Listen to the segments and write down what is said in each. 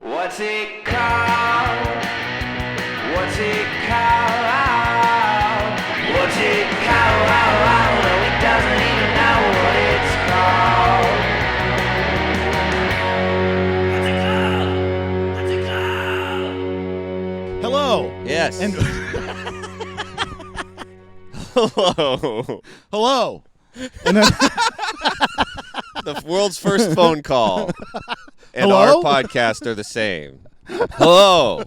What's it called? What's it called? What's it called? No, he doesn't even know what it's called. What's it called? What's it called? Hello. Yes. And Hello. hello. And then, The world's first phone call. And Hello? our podcast are the same. Hello.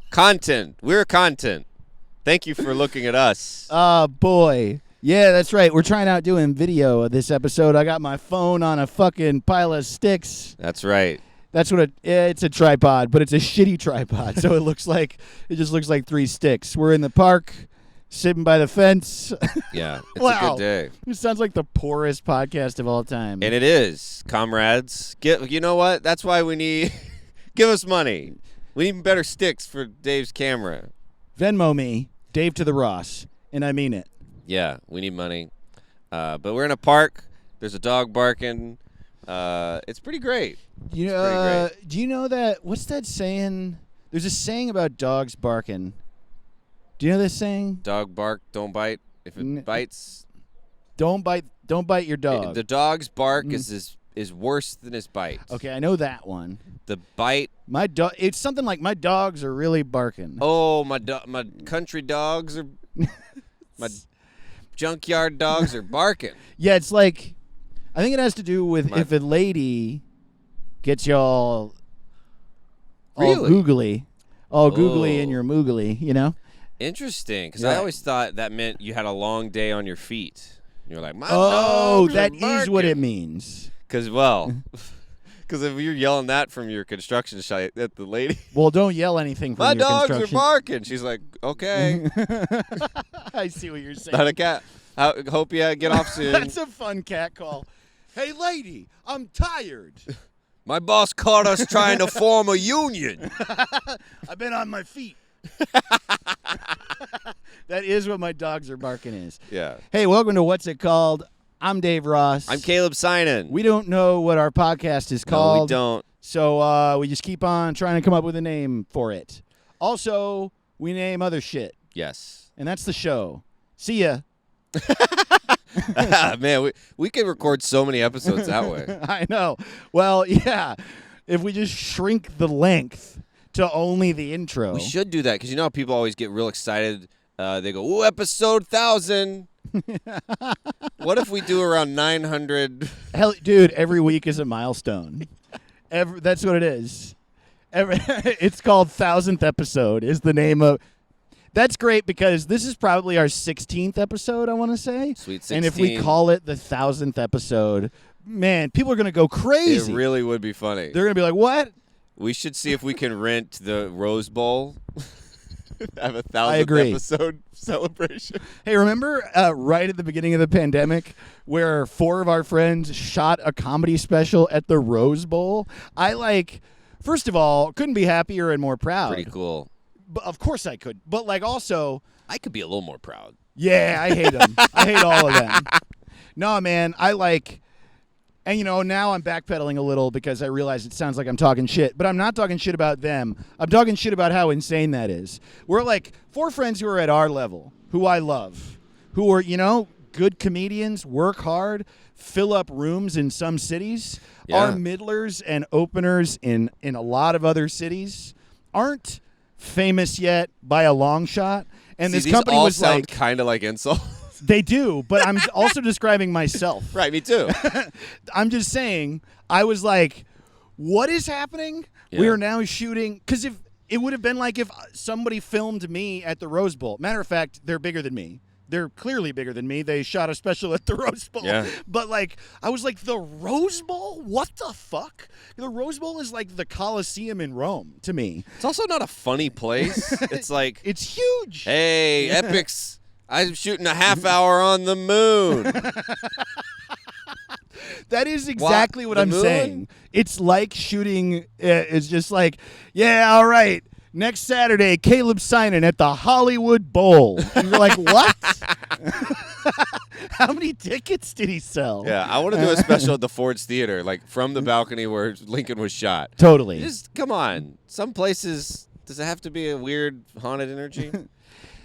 Content. We're content. Thank you for looking at us. boy. Yeah, that's right. We're trying out doing video of this episode. I got my phone on a fucking pile of sticks. That's right. That's what it's a tripod, but it's a shitty tripod. So it just looks like three sticks. We're in the park, sitting by the fence. Yeah. It's a Wow. good day. It sounds like the poorest podcast of all time. And it is, comrades. You know what? That's why we need... Give us money. We need better sticks for Dave's camera. Venmo me, Dave to the Ross, and I mean it. Yeah, we need money. But we're in a park. There's a dog barking. It's pretty great. You It's know, pretty do you know that? What's that saying? There's a saying about dogs barking. Do you know this saying? Dog bark, don't bite. If it bites, Don't bite your dog. the dog's bark is worse than his bite. Okay, I know that one. The bite. My dog. It's something like my dogs are really barking. Oh, my country dogs are. My junkyard dogs are barking. Yeah, it's like, I think it has to do with My- if a lady gets you all Really? googly, googly in Oh. your moogly, you know. Interesting, because I Yeah. always thought that meant you had a long day on your feet. You're like, my Oh, dogs that are is what it barking. means. Because if you're yelling that from your construction site at the lady, Well, don't yell anything from my your dogs are construction. barking. She's like, okay, I see what you're saying. not a cat. I hope you get off soon. That's a fun cat call. Hey, lady, I'm tired. My boss caught us trying to form a union. I've been on my feet. That is what my dogs are barking is. Yeah. Hey, welcome to What's It Called? I'm Dave Ross. I'm Caleb Sinan. We don't know what our podcast is No, called. we don't. So we just keep on trying to come up with a name for it. Also, we name other shit. Yes. And that's the show. See ya. Man, we could record so many episodes that way. I know. Well, yeah. If we just shrink the length to only the intro. We should do that because you know how people always get real excited. They go, "Ooh, episode 1000." What if we do around 900? Hell, dude, every week is a milestone. That's what it is. It's called thousandth episode is the name of. That's great because this is probably our 16th episode, I want to say. Sweet 16. And if we call it the thousandth episode, man, people are going to go It crazy. really would be funny. They're going to be like, what? We should see if we can rent the Rose Bowl. Have a 1000th I agree. episode celebration. Hey, remember right at the beginning of the pandemic where 4 of our friends shot a comedy special at the Rose Bowl? First of all, couldn't be happier and more proud. Pretty cool. But of course I could. But also, I could be a little more proud. yeah, I hate them. I hate all of them. No, man, and now I'm backpedaling a little because I realize it sounds like I'm talking shit, but I'm not talking shit about them. I'm talking shit about how insane that is. We're like 4 friends who are at our level, who I love, who are, good comedians, work hard, fill up rooms in some cities, Yeah. are middlers and openers in a lot of other cities, aren't famous yet by a long shot. And See, this these company all was sound like, kind of like insults. they do, but I'm also describing myself. Right, me too. I'm just saying, I was like, what is happening? Yeah. We are now shooting, because if it would have been like if somebody filmed me at the Rose Bowl. Matter of fact, they're bigger than me. They're clearly bigger than me. They shot a special at the Rose Bowl. Yeah. But I was like, the Rose Bowl? What the fuck? The Rose Bowl is like the Colosseum in Rome to me. It's also not a funny place. It's like, It's huge. hey, Epics, I'm shooting a half hour on the moon. That is exactly what The I'm moon? saying. It's like shooting. It's just like, yeah, all right. Next Saturday, Caleb Sinan at the Hollywood Bowl. And you're like, what? How many tickets did he sell? Yeah, I want to do a special at the Ford's Theater, like from the balcony where Lincoln was shot. Totally. Just come on. Some places, does it have to be a weird haunted energy?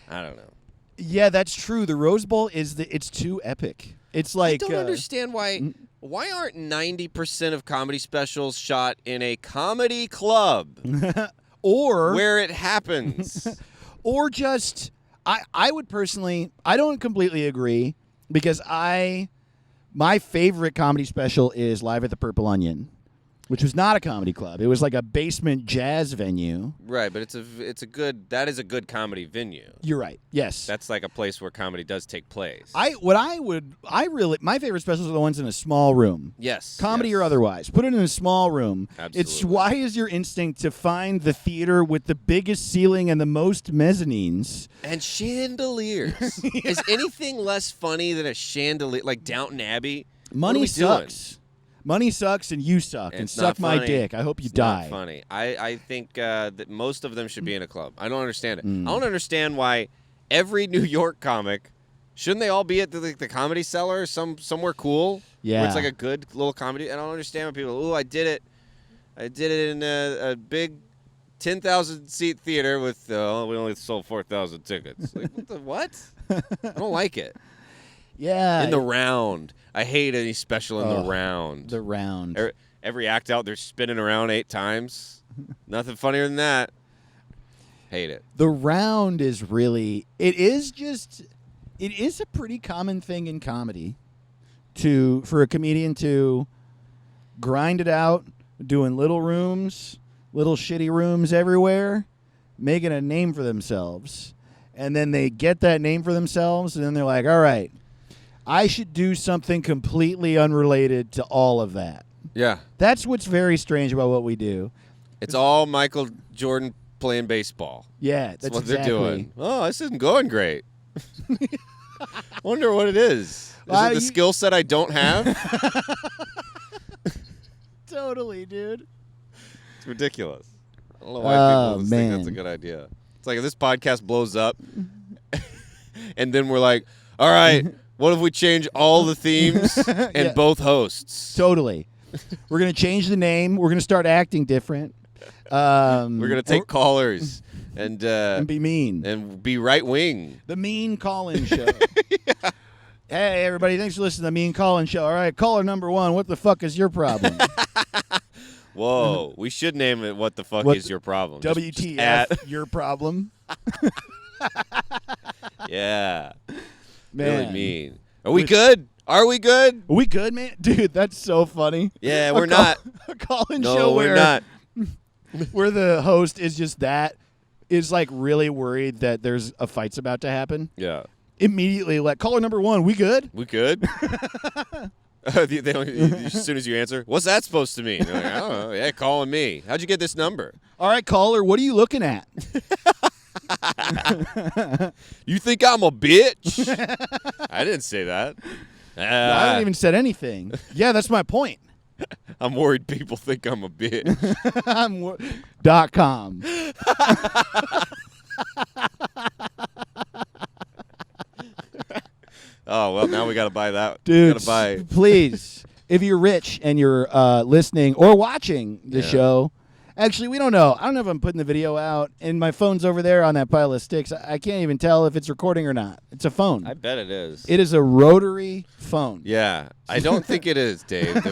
I don't know. Yeah, that's true. The Rose Bowl it's too epic. It's like I don't understand why aren't 90% of comedy specials shot in a comedy club or where it happens? Or just I would personally, I don't completely agree because my favorite comedy special is Live at the Purple Onion, which was not a comedy club. It was like a basement jazz venue. Right, but that is a good comedy venue. You're right. Yes. That's like a place where comedy does take place. My favorite specials are the ones in a small room. Yes. Comedy yes. or otherwise. Put it in a small room. Absolutely. It's why is your instinct to find the theater with the biggest ceiling and the most mezzanines. And chandeliers. Is anything less funny than a chandelier, like Downton Abbey? Money sucks. Doing? Money sucks and you suck and suck my dick. I hope you die. Not funny. I think that most of them should be in a club. I don't understand it. I don't understand why every New York comic, shouldn't they all be at the Comedy Cellar somewhere cool? Yeah. Where it's like a good little comedy. I don't understand when people, I did it. I did it in a big 10,000 seat theater with we only sold 4,000 tickets. Like what? I don't like it. Yeah. In the round. I hate any special in the round. The round. Every act out, they're spinning around 8 times. Nothing funnier than that. Hate it. The round is really, it is a pretty common thing in comedy for a comedian to grind it out, doing little rooms, little shitty rooms everywhere, making a name for themselves. And then they get that name for themselves, and then they're like, all right, I should do something completely unrelated to all of that. Yeah. That's what's very strange about what we do. It's all Michael Jordan playing baseball. Yeah, That's what exactly. they're doing. Oh, this isn't going great. Wonder what it is. Is it the skill set I don't have? Totally, dude. It's ridiculous. I don't know why people think that's a man. good idea. It's like if this podcast blows up, and then we're like, all right, what if we change all the themes and Yeah. both hosts? Totally. We're going to change the name. We're going to start acting different. We're going to take callers and be mean. and be right wing. The Mean Call-In Show. Hey, everybody. Thanks for listening to the Mean Call-In Show. All right, caller number 1. What the fuck is your problem? Whoa, we should name it "What the fuck is your problem?" WTF, Just your problem? yeah, Man. really mean. Are we good? Are we good? Are we good, man? Dude, that's so funny. Yeah, we're not. A call-in No, show we're not. where the host is like really worried that there's a fight's about to happen. Yeah, Immediately, like, caller number 1, we good? we good. As soon as you answer, what's that supposed to mean? They're like, I don't know. Yeah, calling me. How'd you get this number? All right, caller, what are you looking at? You think I'm a bitch? I didn't say that. I haven't even said anything. Yeah, that's my point. I'm worried people think I'm a bitch. .com. Oh, well, now we got to buy that. Dude, Gotta buy. please, if you're rich and you're listening or watching the show, actually, we don't know. I don't know if I'm putting the video out, and my phone's over there on that pile of sticks. I can't even tell if it's recording or not. It's a phone. I bet it is. It is a rotary phone. Yeah, I don't think it is, Dave.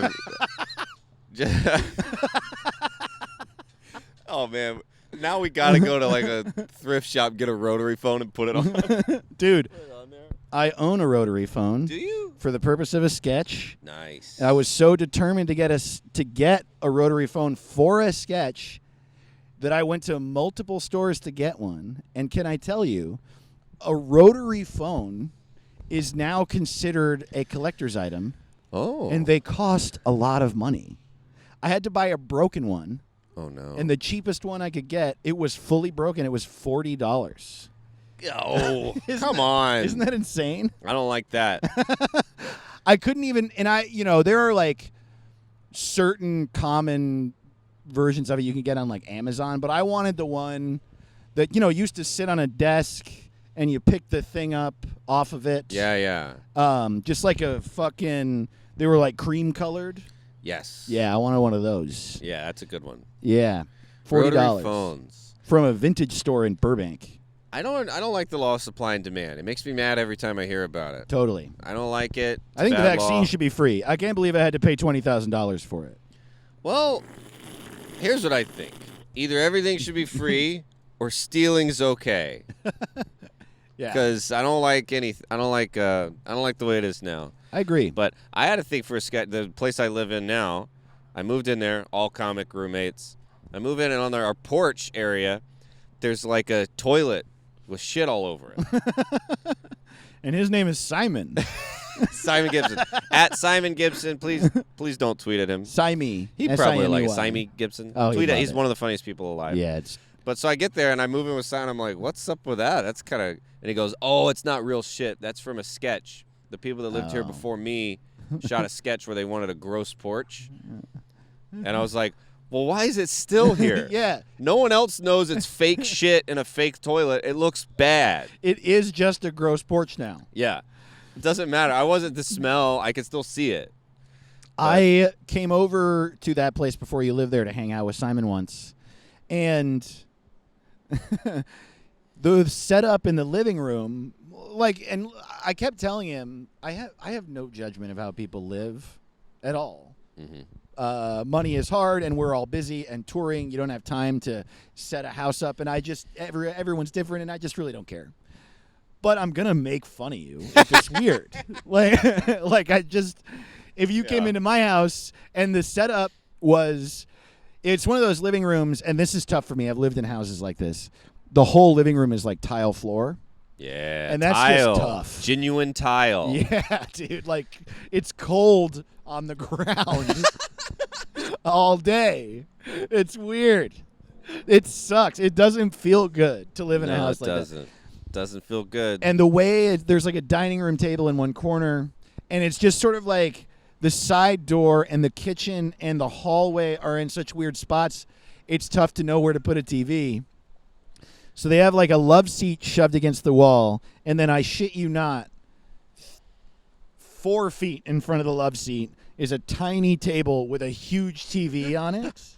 Oh, man. Now we got to go to like a thrift shop, get a rotary phone, and put it on. Dude, Put it on there. I own a rotary phone. Do you? For the purpose of a sketch. Nice. I was so determined to get a rotary phone for a sketch that I went to multiple stores to get one. And can I tell you, a rotary phone is now considered a collector's item. Oh. And they cost a lot of money. I had to buy a broken one. Oh, no. And the cheapest one I could get, it was fully broken. It was $40. Oh, come on. Isn't that insane? I don't like that. I couldn't even, and there are like certain common versions of it you can get on like Amazon, but I wanted the one that, used to sit on a desk and you pick the thing up off of it. Yeah, yeah. Just like a fucking. They were like cream colored. Yes. Yeah, I wanted one of those. Yeah, that's a good one. Yeah, Rotary $40 phones. from a vintage store in Burbank. I don't like the law of supply and demand. It makes me mad every time I hear about it. Totally. I don't like it. It's I think the bad vaccine law. should be free. I can't believe I had to pay $20,000 for it. Well, here's what I think. Either everything should be free or stealing's okay. Yeah, Because I don't like the way it is now. I agree. But I had to think for a sketch. The place I live in now, I moved in there, all comic roommates. I move in, and on our porch area, there's like a toilet with shit all over it. And his name is Simon. Simon Gibson. At Simon Gibson, please don't tweet at him. Simey. He probably like S-I-M-E-Y. Simon Gibson. Oh, he'd tweet at. love He's it. one of the funniest people alive. Yeah, it's But so I get there and I move in with Simon. I'm like, what's up with that? That's kind of. And he goes, oh, it's not real shit. That's from a sketch. The people that lived here Oh. before me shot a sketch where they wanted a gross porch. And I was like, well, why is it still here? yeah. No one else knows it's fake shit in a fake toilet. It looks bad. It is just a gross porch now. Yeah. It doesn't matter. I wasn't the smell. I could still see it. I came over to that place before you lived there to hang out with Simon once, and the setup in the living room, and I kept telling him, I have no judgment of how people live at all. Mm-hmm. Money is hard, and we're all busy and touring. You don't have time to set a house up, and everyone's different, and I just really don't care. But I'm gonna make fun of you if it's weird. If you came into my house and the setup was, it's one of those living rooms, and this is tough for me. I've lived in houses like this. The whole living room is like tile floor. Yeah. And that's tile. just tough. Genuine tile. Yeah, dude. Like, it's cold on the ground all day. It's weird. It sucks. It doesn't feel good to live in a house like that. It doesn't feel good. And the way there's like a dining room table in one corner, and it's just sort of like the side door and the kitchen and the hallway are in such weird spots, it's tough to know where to put a TV. So they have like a love seat shoved against the wall, and then I shit you not, 4 feet in front of the love seat is a tiny table with a huge TV on it.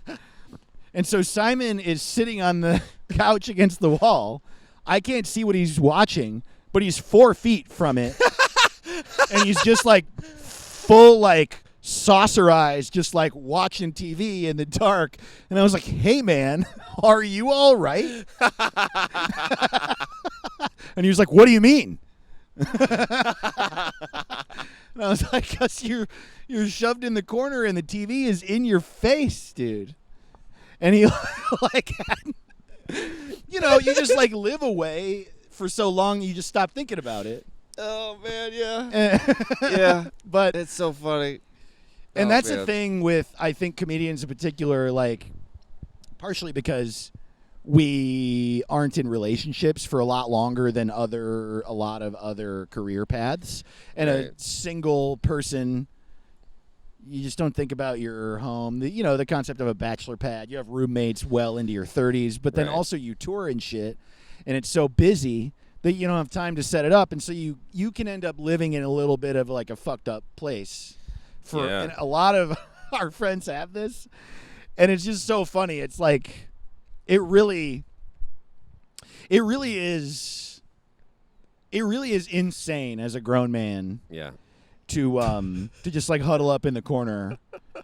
And so Simon is sitting on the couch against the wall. I can't see what he's watching, but he's 4 feet from it. And he's just like full like saucer eyes, just like watching TV in the dark. And I was like, hey man, are you all right? And he was like, what do you mean? And I was like, cause you're shoved in the corner and the TV is in your face, dude. And he like, you know, you just like live away for so long you just stop thinking about it. Oh man, yeah. Yeah. But It's so funny. and Oh, that's man. the thing with, I think, comedians in particular, like, partially because we aren't in relationships for a lot longer than a lot of other career paths. And a Right. single person, you just don't think about your home. The concept of a bachelor pad. You have roommates well into your 30s, but then Right. also you tour and shit, and it's so busy that you don't have time to set it up, and so you can end up living in a little bit of like a fucked up place. Yeah. And a lot of our friends have this, and it's just so funny. It's like it really is insane as a grown man Yeah. to just like huddle up in the corner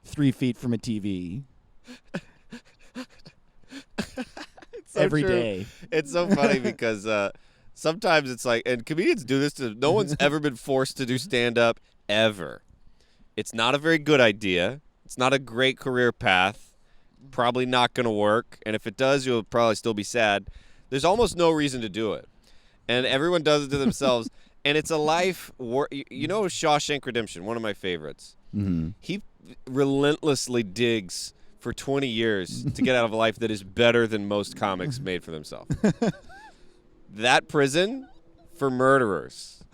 3 feet from a TV every day. It's so funny because sometimes it's like, and comedians do this to, no one's ever been forced to do stand-up ever. It's not a very good idea. It's not a great career path. Probably not going to work. And if it does, you'll probably still be sad. There's almost no reason to do it. And everyone does it to themselves. And it's a life, you know, Shawshank Redemption, one of my favorites. Mm-hmm. He relentlessly digs for 20 years to get out of a life that is better than most comics made for themselves. That prison for murderers.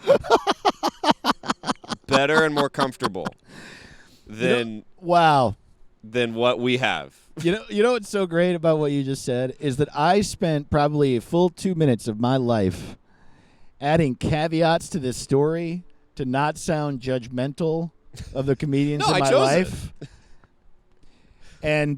Better and more comfortable than Wow. than what we have. You know what's so great about what you just said is that I spent probably a full 2 minutes of my life adding caveats to this story to not sound judgmental of the comedians No, in I my chose life. And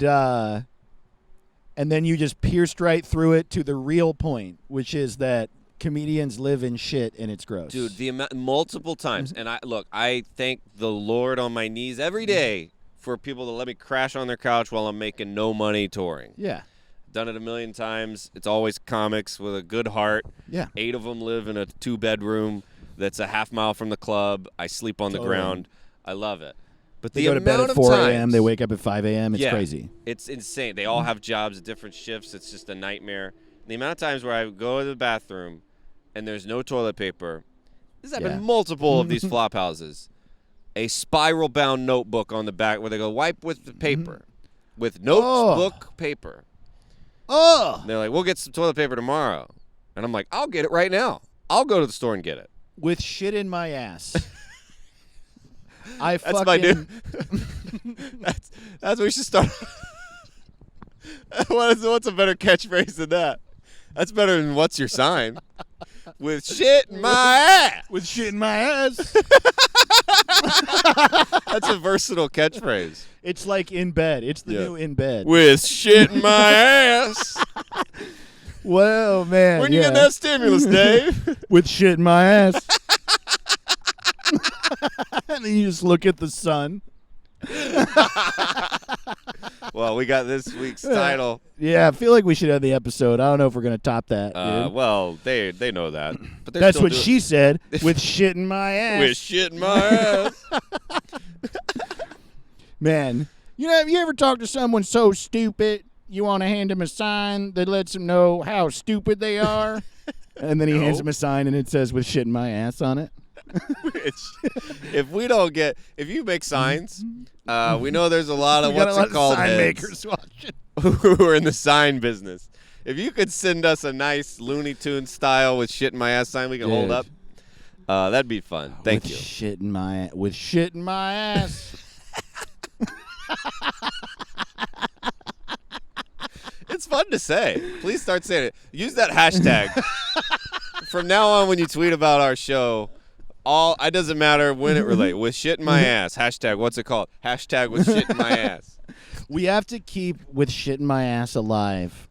then you just pierced right through it to the real point, which is that comedians live in shit and it's gross. Dude, the amount, multiple times. And I thank the Lord on my knees every day for people to let me crash on their couch while I'm making no money touring. Yeah. Done it a million times. It's always comics with a good heart. Yeah. 8 of them live in a 2-bedroom that's a half mile from the club. I sleep on the ground. I love it. But They the go to bed amount at of 4 a.m. times- They wake up at 5 a.m. It's Yeah, crazy. It's insane. They all have jobs at different shifts. It's just a nightmare. The amount of times where I go to the bathroom and there's no toilet paper. This has happened in multiple of these flop houses. A spiral-bound notebook on the back where they go, wipe with the paper. With notebook paper. Oh! And they're like, we'll get some toilet paper tomorrow. And I'm like, I'll get it right now. I'll go to the store and get it. With shit in my ass. That's my new. that's what we should start. What's a better catchphrase than that? That's better than what's your sign? With shit in my ass. With shit in my ass. That's a versatile catchphrase. It's like in bed. It's the new in bed. With shit in my ass. Well, man. When you get that stimulus, Dave? With shit in my ass. And then you just look at the sun. Well, we got this week's title. Yeah, I feel like we should have the episode. I don't know if we're going to top that. Dude. Well, they know that. But That's what she said. With shit in my ass. With shit in my ass. Man, have you ever talked to someone so stupid you want to hand them a sign that lets them know how stupid they are? And then he hands them a sign and it says with shit in my ass on it. If you make signs, we know there's a lot of what's it called sign makers watching who are in the sign business. If you could send us a nice Looney Tunes style with shit in my ass sign we can hold up, that'd be fun. Thank you. With shit in my ass. It's fun to say. Please start saying it. Use that hashtag. From now on, when you tweet about our show, it doesn't matter when it relates. With shit in my ass. Hashtag, what's it called? Hashtag with shit in my ass. We have to keep with shit in my ass alive.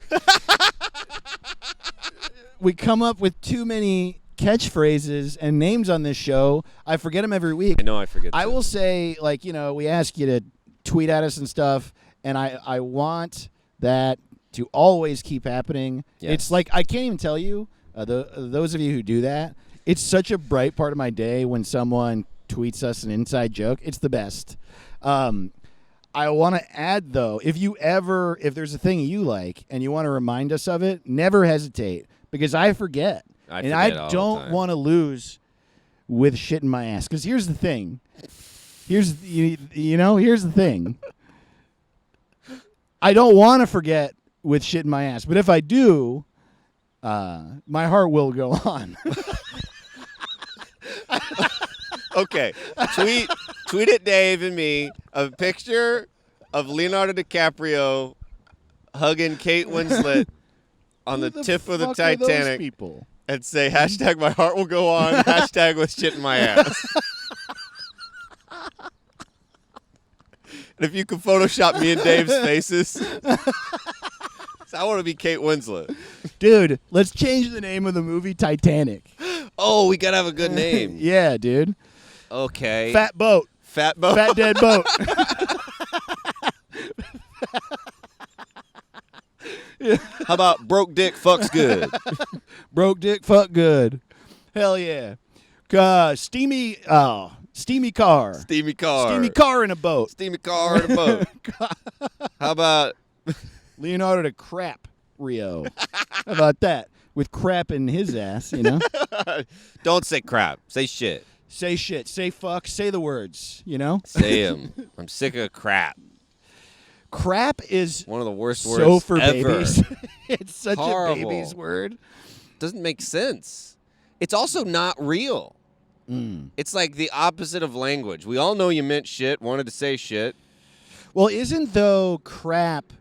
We come up with too many catchphrases and names on this show. I forget them every week. I know I forget. I will say, we ask you to tweet at us and stuff, and I want that to always keep happening. Yes. It's like, I can't even tell you, those of you who do that, it's such a bright part of my day when someone tweets us an inside joke. It's the best. I want to add, though, if there's a thing you like and you want to remind us of it, never hesitate, because I forget. And I don't want to lose with shit in my ass. Because here's the thing. Here's the thing. I don't want to forget with shit in my ass. But if I do, my heart will go on. Okay. Tweet at Dave and me a picture of Leonardo DiCaprio hugging Kate Winslet on the tip of the Titanic People? and say hashtag my heart will go on, hashtag with shit in my ass. And if you could Photoshop me and Dave's faces, I want to be Kate Winslet. Dude, let's change the name of the movie Titanic. Oh, we got to have a good name. Yeah, dude. Okay. Fat boat. Fat boat. Fat dead boat. How about broke dick fucks good? Broke dick fuck good. Hell yeah. Steamy car. Steamy car. Steamy car in a boat. Steamy car in a boat. How about Leonardo DiCaprio? How about that? With crap in his ass, Don't say crap. Say shit. Say shit. Say fuck. Say the words, Say them. I'm sick of crap. Crap is one of the worst words so for ever. babies. It's such Horrible. a baby's word. Doesn't make sense. It's also not real. It's like the opposite of language. We all know you meant shit, wanted to say shit. Well, isn't though crap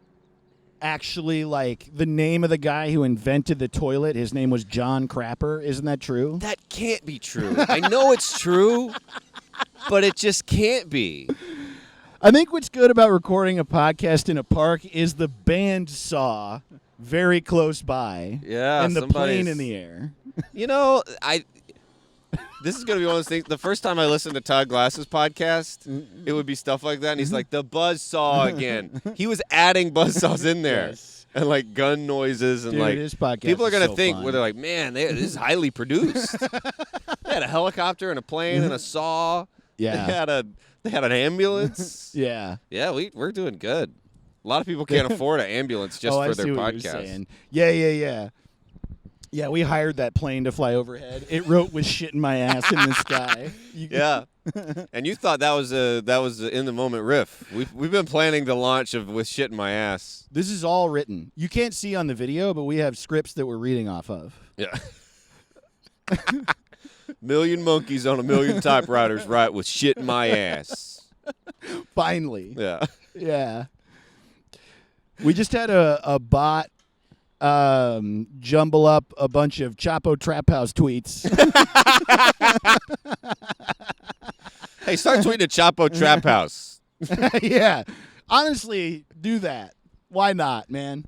actually like the name of the guy who invented the toilet? His name was John Crapper. Isn't that true? That can't be true. I know it's true, but it just can't be. I think what's good about recording a podcast in a park is the band saw very close by. Yeah, and the plane in the air. You know, this is going to be one of those things. The first time I listened to Todd Glass's podcast, it would be stuff like that. And he's like, the buzzsaw again. He was adding buzzsaws in there. Yes. And like gun noises. And Dude, like, his podcast people are is going to so think, fun. where they're like, man, this is highly produced. They had a helicopter and a plane and a saw. Yeah. They had an ambulance. Yeah. Yeah, we're doing good. A lot of people can't afford an ambulance just I for see their what you're podcast. saying. Yeah. Yeah, we hired that plane to fly overhead. It wrote with shit in my ass in the sky. Yeah, and you thought that was a in the moment riff. We've been planning the launch of with shit in my ass. This is all written. You can't see on the video, but we have scripts that we're reading off of. Yeah. Million monkeys on a million typewriters write with shit in my ass. Finally. Yeah. Yeah. We just had a bot jumble up a bunch of Chapo Trap House tweets. Hey, start tweeting at Chapo Trap House. Yeah. Honestly, do that. Why not, man?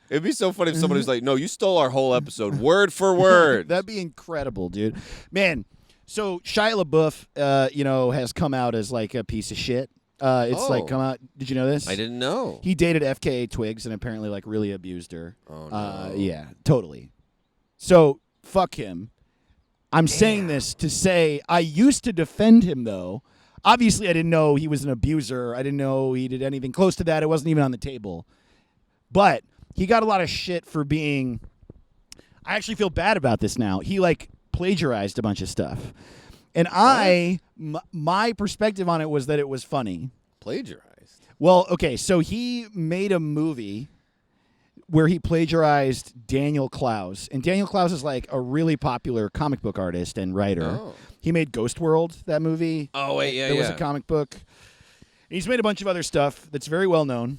It'd be so funny if somebody was like, no, you stole our whole episode word for word. That'd be incredible, dude. Man, so Shia LaBeouf, has come out as like a piece of shit. It's like come out. Did you know this? I didn't know. He dated FKA Twigs and apparently like really abused her. Oh, no. Yeah, totally. So fuck him. I'm saying this to say I used to defend him though. Obviously, I didn't know he was an abuser. I didn't know he did anything close to that. It wasn't even on the table. But he got a lot of shit for being. I actually feel bad about this now. He like plagiarized a bunch of stuff. And my perspective on it was that it was funny. Plagiarized? Well, okay, so he made a movie where he plagiarized Daniel Clowes. And Daniel Clowes is like a really popular comic book artist and writer. Oh. He made Ghost World, that movie. Oh, wait, yeah, There was a comic book. And he's made a bunch of other stuff that's very well known.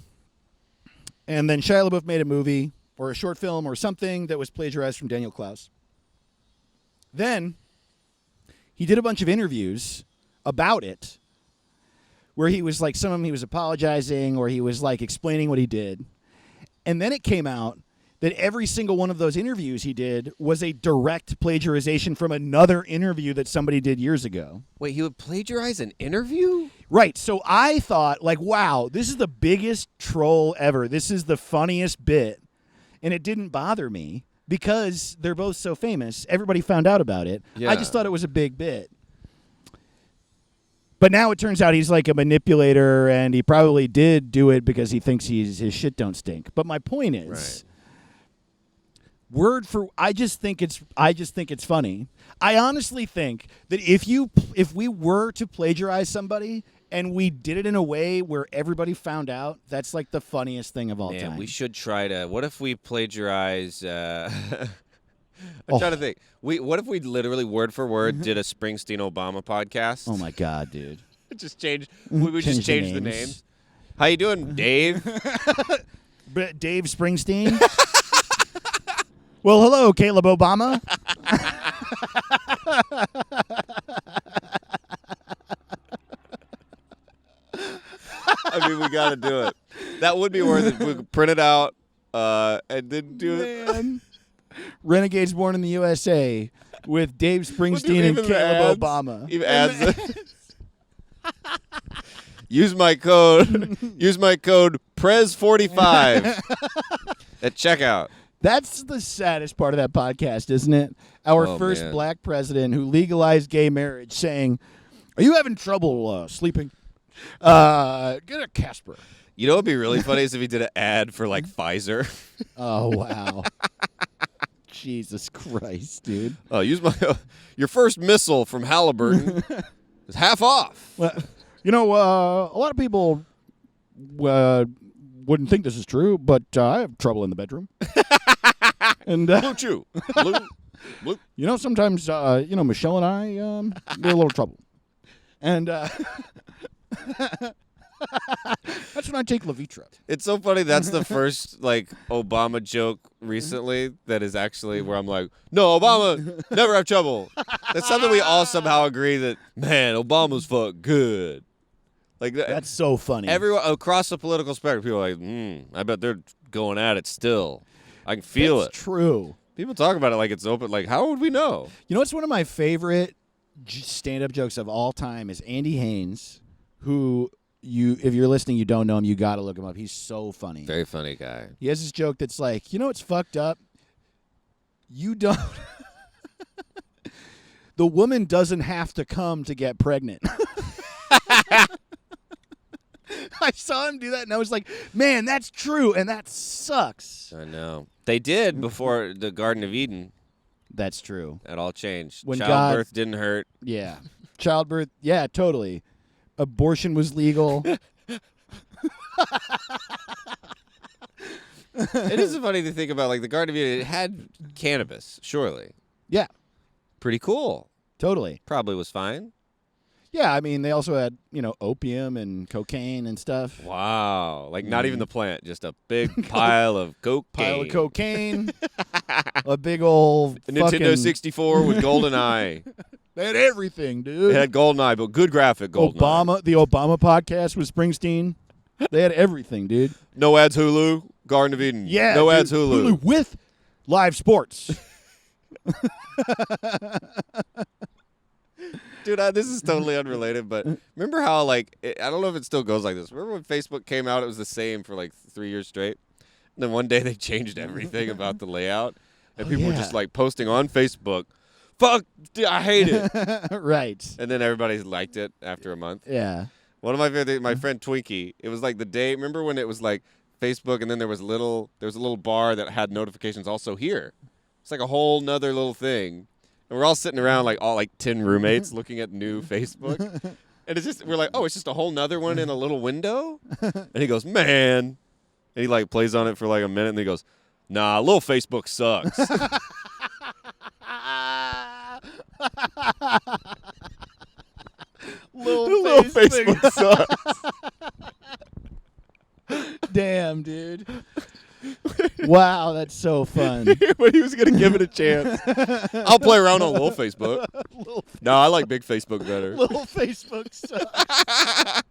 And then Shia LaBeouf made a movie or a short film or something that was plagiarized from Daniel Clowes. Then he did a bunch of interviews about it where he was like, some of them he was apologizing or he was like explaining what he did. And then it came out that every single one of those interviews he did was a direct plagiarization from another interview that somebody did years ago. Wait, he would plagiarize an interview? Right. So I thought, like, wow, this is the biggest troll ever. This is the funniest bit. And it didn't bother me because they're both so famous. Everybody found out about it. Yeah. I just thought it was a big bit. But now it turns out he's like a manipulator, and he probably did do it because he thinks his shit don't stink. But my point is, I just think it's funny. I honestly think that if we were to plagiarize somebody and we did it in a way where everybody found out, that's like the funniest thing of all time. We should try to. What if we plagiarize? I'm trying to think. What if we literally word for word did a Springsteen Obama podcast? Oh my God, dude! Just change. We would just Change change the the names. names. How you doing, Dave? But Dave Springsteen. Well, hello, Caleb Obama. I mean, we got to do it. That would be worth it. We could print it out and then do it. Man. Renegades Born in the USA with Dave Springsteen and Even the Caleb ads. Obama. Even ads. Use my code. Use my code Prez45 at checkout. That's the saddest part of that podcast, isn't it? Our first man. black president who legalized gay marriage saying, "Are you having trouble sleeping? Get a Casper." You know what would be really funny is if he did an ad for like Pfizer. Oh, wow. Jesus Christ, dude. Use my your first missile from Halliburton is half off. Well, a lot of people wouldn't think this is true, but I have trouble in the bedroom. And Blue Chew. Blue. Sometimes Michelle and I get a little trouble. And That's when I take Levitra. It's so funny. That's the first like Obama joke recently that is actually where I'm like, no, Obama never have trouble. That's something we all somehow agree that, man, Obama's fuck good. Like That's so funny. everyone across the political spectrum, people are like, I bet they're going at it still. I can feel That's it. true. People talk about it like it's open. Like, how would we know? You know what's one of my favorite stand-up jokes of all time is Andy Haynes, who if you're listening, you don't know him, you got to look him up. He's so funny. Very funny guy. He has this joke that's like, you know what's fucked up? You don't. The woman doesn't have to come to get pregnant. I saw him do that, and I was like, man, that's true, and that sucks. I know. They did before the Garden of Eden. That's true. That all changed. When Childbirth didn't hurt. Yeah. Childbirth, yeah, totally. Abortion was legal. It is funny to think about, like, the Garden of Eden. It had cannabis, surely. Yeah, Pretty cool. totally. Probably was fine. Yeah, I mean, they also had, opium and cocaine and stuff. Wow. Like, not even the plant, just a big pile of cocaine. Pile of cocaine. A big old A Nintendo fucking 64 with GoldenEye. They had everything, dude. It had GoldenEye, but good graphic GoldenEye. The Obama podcast with Springsteen. They had everything, dude. No ads Hulu, Garden of Eden. Yeah. No dude, ads Hulu. with live sports. Dude, this is totally unrelated, but remember how, like, I don't know if it still goes like this. Remember when Facebook came out, it was the same for, like, 3 years straight? And then one day they changed everything about the layout, and people were just, like, posting on Facebook, fuck, dude, I hate it. Right. And then everybody liked it after a month. Yeah. One of my favorite things, my friend Twinkie, it was like the day, remember when it was, like, Facebook, and then there was a little bar that had notifications also here. It's like a whole nother little thing. And we're all sitting around like 10 roommates looking at new Facebook. And it's just, we're like, oh, it's just a whole nother one in a little window? And he goes, man. And he like plays on it for like a minute and he goes, nah, little Facebook sucks. Little Facebook sucks. Damn, dude. Wow, that's so fun. But he was going to give it a chance. I'll play around on little Facebook. No, I like big Facebook better. Little Facebook sucks.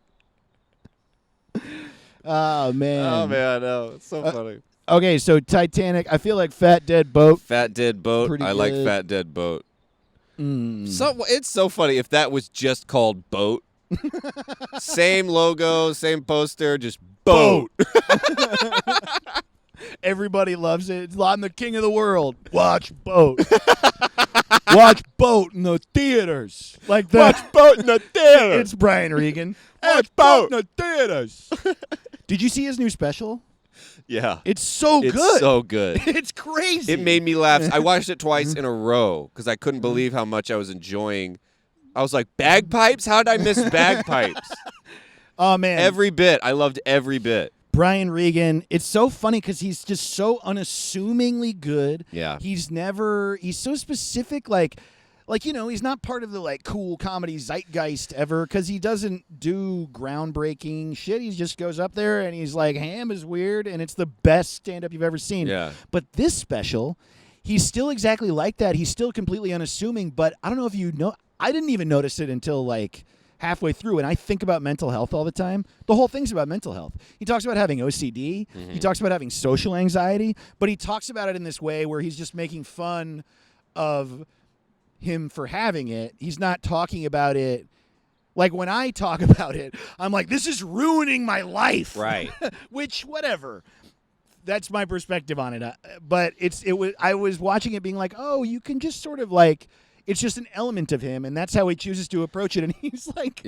Oh, man. Oh, man, I know. It's so funny. Okay, so Titanic. I feel like Fat Dead Boat. Fat Dead Boat. Pretty I like good. Fat Dead Boat. Mm. So it's so funny if that was just called Boat. Same logo, same poster, just Boat. Everybody loves it. I'm the king of the world. Watch Boat. Watch Boat in the theaters. Like that. Watch Boat in the theater. It's Brian Regan. Watch Boat Boat. in the theaters. Did you see his new special? Yeah. It's so It's good. so good. It's crazy. It made me laugh. I watched it twice in a row because I couldn't believe how much I was enjoying. I was like, bagpipes? How did I miss bagpipes? Oh, man. Every bit. I loved every bit. Brian Regan. It's so funny because he's just so unassumingly good. Yeah. He's so specific. Like, he's not part of the like cool comedy zeitgeist ever because he doesn't do groundbreaking shit. He just goes up there and he's like, Ham is weird, and it's the best stand-up you've ever seen. Yeah. But this special, he's still exactly like that. He's still completely unassuming, but I don't know if you know, I didn't even notice it until like halfway through, and I think about mental health all the time. The whole thing's about mental health. He talks about having OCD. He talks about having social anxiety, but he talks about it in this way where he's just making fun of him for having it. He's not talking about it like when I talk about it, I'm like, this is ruining my life. Right. Which, whatever. That's my perspective on it. But I was watching it being like, oh, you can just sort of like, it's just an element of him, and that's how he chooses to approach it. And he's like,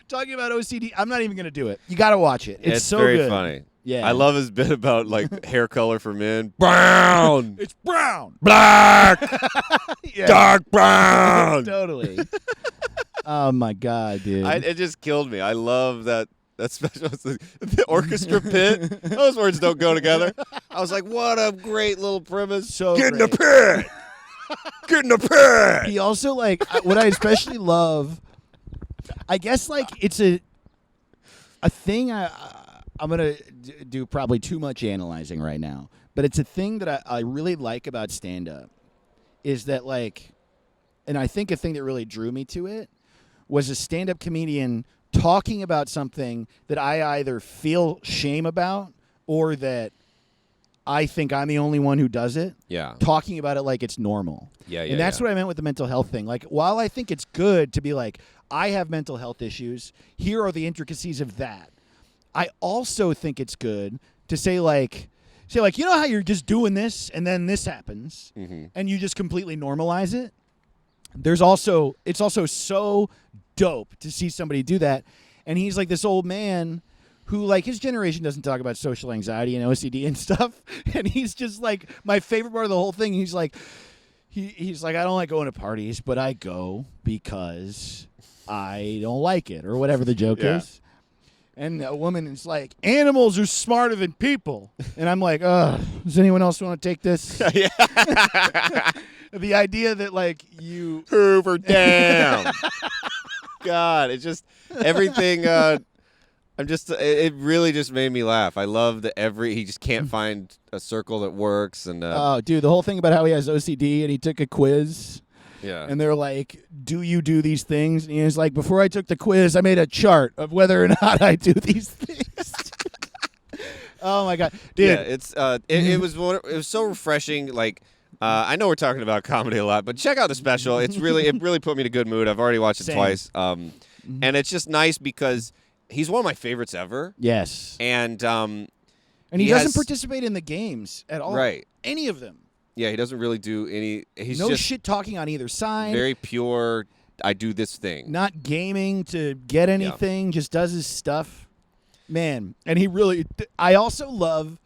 talking about OCD. I'm not even going to do it. You got to watch it. It's so very good. funny. Yeah. I love his bit about like hair color for men. Brown. It's brown. Black. Yeah. Dark brown. Totally. Oh, my God, dude. It just killed me. I love that special. The orchestra pit. Those words don't go together. I was like, what a great little premise. So Get in the great. pit. Get in the pit. He also, like, what I especially love, I guess, like, it's a A thing I'm gonna do probably too much analyzing right now, but it's a thing that I really like about stand-up is that like, and I think a thing that really drew me to it was a stand-up comedian talking about something that I either feel shame about or that I think I'm the only one who does it. Yeah. Talking about it like it's normal. Yeah. And that's what I meant with the mental health thing. Like, while I think it's good to be like, I have mental health issues, here are the intricacies of that. I also think it's good to say like, you know how you're just doing this and then this happens and you just completely normalize it? It's also so dope to see somebody do that. And he's like this old man who, like, his generation doesn't talk about social anxiety and OCD and stuff. And he's just like, my favorite part of the whole thing, he's like, he's like, I don't like going to parties, but I go because I don't like it, or whatever the joke is. And a woman is like, animals are smarter than people. And I'm like, does anyone else want to take this? The idea that, like, you... Hoover down. God, it's just everything... it really just made me laugh. I love that he just can't find a circle that works. And oh, dude, the whole thing about how he has OCD and he took a quiz. Yeah. And they're like, do you do these things? And he's like, before I took the quiz, I made a chart of whether or not I do these things. Oh my God, dude. Yeah, it was so refreshing. Like, I know we're talking about comedy a lot, but check out the special. It really put me in a good mood. I've already watched it twice. And it's just nice because he's one of my favorites ever. Yes. And he doesn't participate in the games at all. Right. Any of them. Yeah, he doesn't really do any. He's no just shit talking on either side. Very pure. I do this thing. Not gaming to get anything. Just does his stuff. Man, and he really. I also love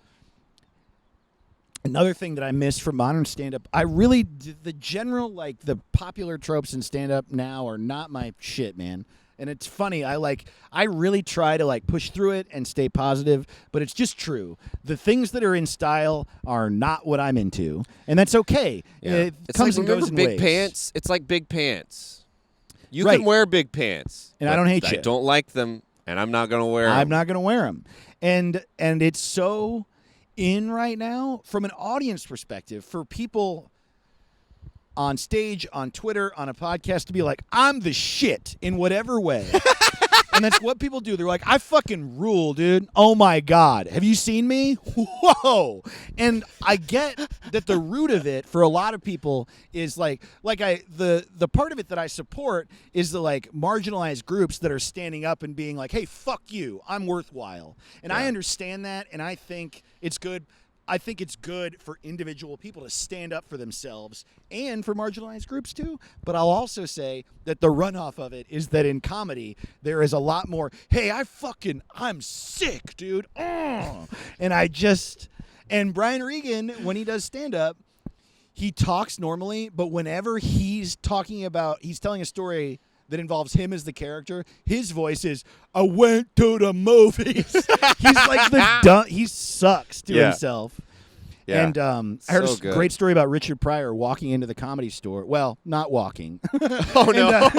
another thing that I miss from modern stand-up. I really the general, like, the popular tropes in stand-up now are not my shit, man. And it's funny, I really try to, like, push through it and stay positive, but it's just true. The things that are in style are not what I'm into, and that's okay. Yeah. It it's comes like, and goes in big waves. pants? It's like big pants. You Right. can wear big pants. And I don't hate I you. don't like them, and I'm not going to wear them. I'm not going to wear them. And it's so in right now from an audience perspective for people on stage, on Twitter, on a podcast to be like, I'm the shit in whatever way. And that's what people do. They're like, I fucking rule, dude. Oh my God. Have you seen me? Whoa. And I get that the root of it for a lot of people is the part of it that I support is the, like, marginalized groups that are standing up and being like, hey, fuck you. I'm worthwhile. And I understand that, and I think it's good. I think it's good for individual people to stand up for themselves and for marginalized groups too. But I'll also say that the runoff of it is that in comedy, there is a lot more, hey, I'm sick, dude. And and Brian Regan, when he does stand up, he talks normally, but whenever he's telling a story that involves him as the character, his voice is, I went to the movies. He's like this dumb, he sucks to himself. Yeah. And I heard a great story about Richard Pryor walking into the Comedy Store. Well, not walking. Oh, no.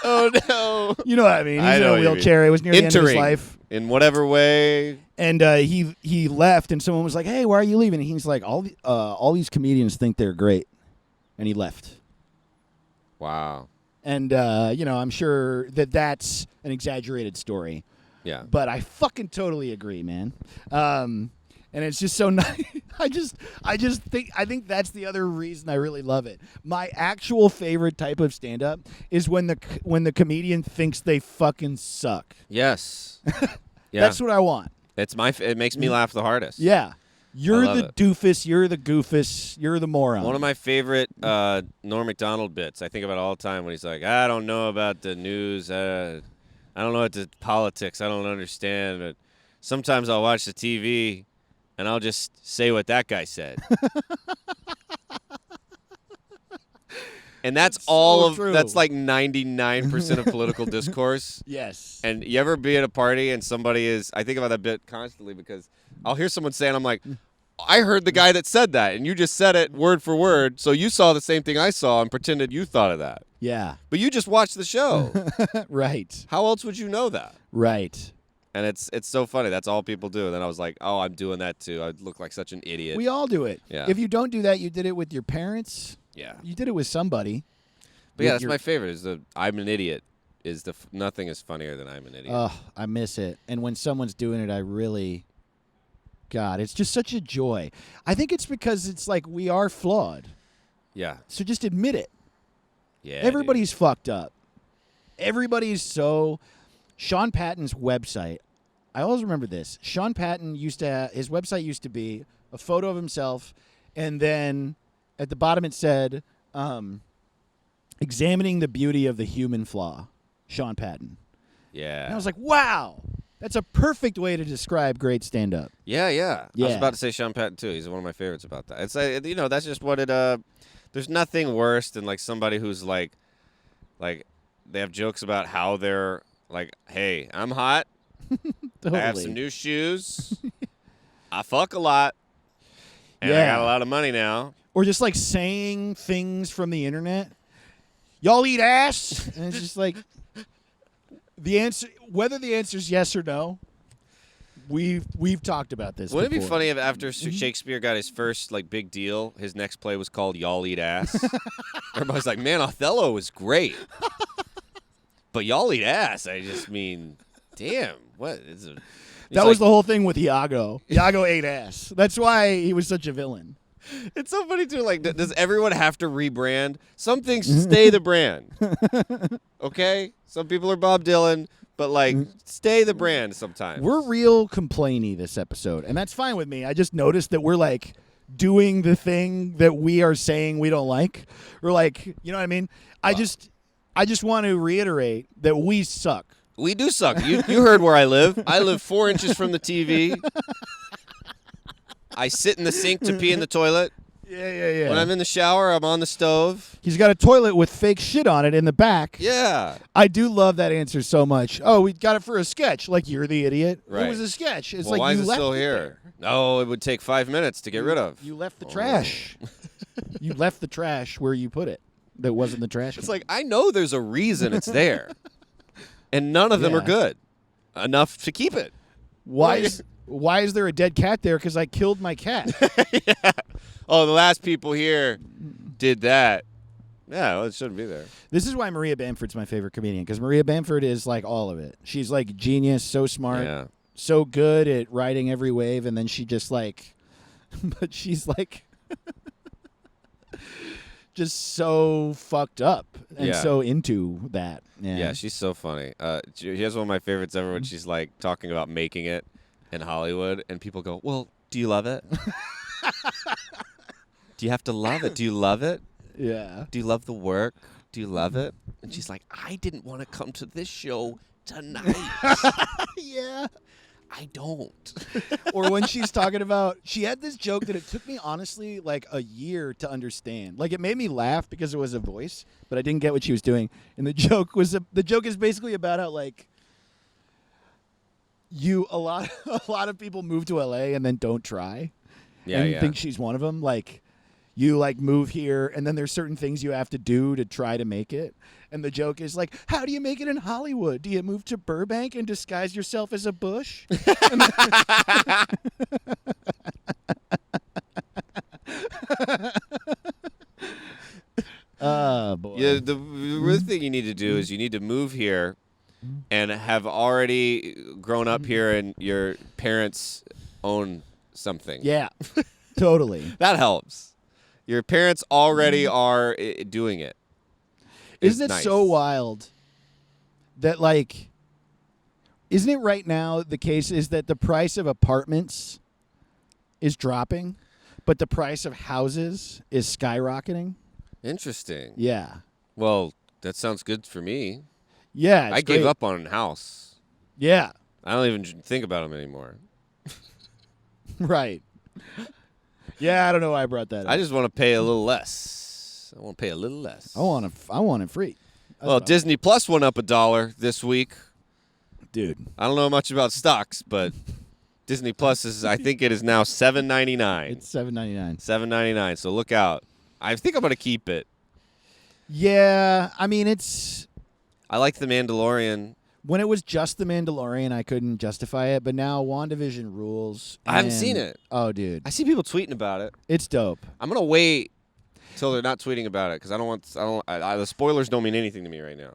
Oh, no. You know what I mean. He's in a wheelchair. It was near the end of his life. In whatever way. And he left, and someone was like, hey, why are you leaving? And he's like, all these comedians think they're great. And he left. Wow. And, I'm sure that's an exaggerated story. Yeah. But I fucking totally agree, man. And it's just so nice. I think that's the other reason I really love it. My actual favorite type of stand-up is when the comedian thinks they fucking suck. Yes. Yeah. That's what I want. It makes me laugh the hardest. Yeah. You're the doofus. You're the goofus. You're the moron. One of my favorite Norm Macdonald bits. I think about it all the time when he's like, I don't know about the news. I don't know about the politics. I don't understand. But sometimes I'll watch the TV and I'll just say what that guy said. And that's that's like 99% of political discourse. Yes. And you ever be at a party and I think about that bit constantly because I'll hear someone say, and I'm like, I heard the guy that said that, and you just said it word for word, so you saw the same thing I saw and pretended you thought of that. Yeah. But you just watched the show. Right. How else would you know that? Right. And it's so funny. That's all people do. And then I was like, oh, I'm doing that too. I look like such an idiot. We all do it. Yeah. If you don't do that, you did it with your parents. Yeah. You did it with somebody. But yeah, that's my favorite. Is the I'm an idiot. Is the nothing is funnier than I'm an idiot. Oh, I miss it. And when someone's doing it, I really, God, it's just such a joy. I think it's because it's like we are flawed. Yeah. So just admit it. Yeah. Everybody's fucked up. Everybody's so. Sean Patton's website. I always remember this. Sean Patton his website used to be a photo of himself, and then at the bottom it said, examining the beauty of the human flaw, Sean Patton. Yeah. And I was like, wow, that's a perfect way to describe great stand-up. Yeah. I was Yeah. about to say Sean Patton too. He's one of my favorites about that. It's that's just what it. There's nothing worse than like somebody who's like they have jokes about how they're like, hey, I'm hot. Totally. I have some new shoes. I fuck a lot. And I got a lot of money now. Or just like saying things from the internet. Y'all eat ass? And it's just like the answer, whether the answer is yes or no, we've talked about this Wouldn't it be before. funny if after Shakespeare got his first like big deal, his next play was called Y'all Eat Ass? Everybody's like, man, Othello was great. But y'all eat ass. I just mean, damn, what is it? That was the whole thing with Iago. Iago ate ass. That's why he was such a villain. It's so funny too. Like, does everyone have to rebrand? Some things stay the brand. Okay, some people are Bob Dylan, but like, stay the brand sometimes. We're real complainy this episode, and that's fine with me. I just noticed that we're like doing the thing that we are saying we don't like. We're like, you know what I mean? I just want to reiterate that we suck. We do suck. You heard where I live. I live 4 inches from the TV. I sit in the sink to pee in the toilet. Yeah. When I'm in the shower, I'm on the stove. He's got a toilet with fake shit on it in the back. Yeah. I do love that answer so much. Oh, we got it for a sketch. Like, you're the idiot. Right. It was a sketch. It's Well, like why you is it left still it here? there. No, it would take 5 minutes to get rid of. You left the trash. You left the trash where you put it. That wasn't the trash. It's like, I know there's a reason it's there. And none of them are Yeah. good enough to keep it. Why is there a dead cat there? Because I killed my cat. Yeah. Oh, the last people here did that. Yeah, well, it shouldn't be there. This is why Maria Bamford's my favorite comedian, because Maria Bamford is like all of it. She's like genius, so smart, Yeah. so good at riding every wave, and then she just like, but she's like, just so fucked up and Yeah. so into that. Yeah, she's so funny. She has one of my favorites ever when she's like talking about making it in Hollywood, and people go, "Well, do you love it? Do you have to love it? Do you love it? Yeah. Do you love the work? Do you love it?" And she's like, "I didn't want to come to this show tonight. Yeah. I don't." Or when she's talking about, she had this joke that it took me honestly like a year to understand. Like, it made me laugh because it was a voice, but I didn't get what she was doing. And the joke is basically about how like a lot of people move to LA and then don't try. Yeah, and yeah. think she's one of them. Like, you like move here and then there's certain things you have to do to try to make it. And the joke is like, how do you make it in Hollywood? Do you move to Burbank and disguise yourself as a bush? Oh, boy. Yeah, the real thing you need to do is you need to move here and have already grown up here and your parents own something. Yeah, totally. That helps. Your parents already are doing it. Isn't It's it nice. so wild that, like, isn't it right now the case is that the price of apartments is dropping, but the price of houses is skyrocketing? Interesting. Yeah. Well, that sounds good for me. Yeah. It's I gave great. up on a house. Yeah. I don't even think about them anymore. Right. Yeah, I don't know why I brought that up. I just want to pay a little less. I want to pay a little less. I want it free. That's Well, what I- Disney Plus went up $1 this week. dude. I don't know much about stocks, but Disney Plus is, I think it is now $7.99. It's $7.99. $7.99. So look out. I think I'm going to keep it. Yeah, I mean, it's I like The Mandalorian. When it was just The Mandalorian, I couldn't justify it, but now WandaVision rules. I haven't and- seen it. Oh, dude. I see people tweeting about it. It's dope. I'm gonna wait till they're not tweeting about it because I don't want. The spoilers don't mean anything to me right now.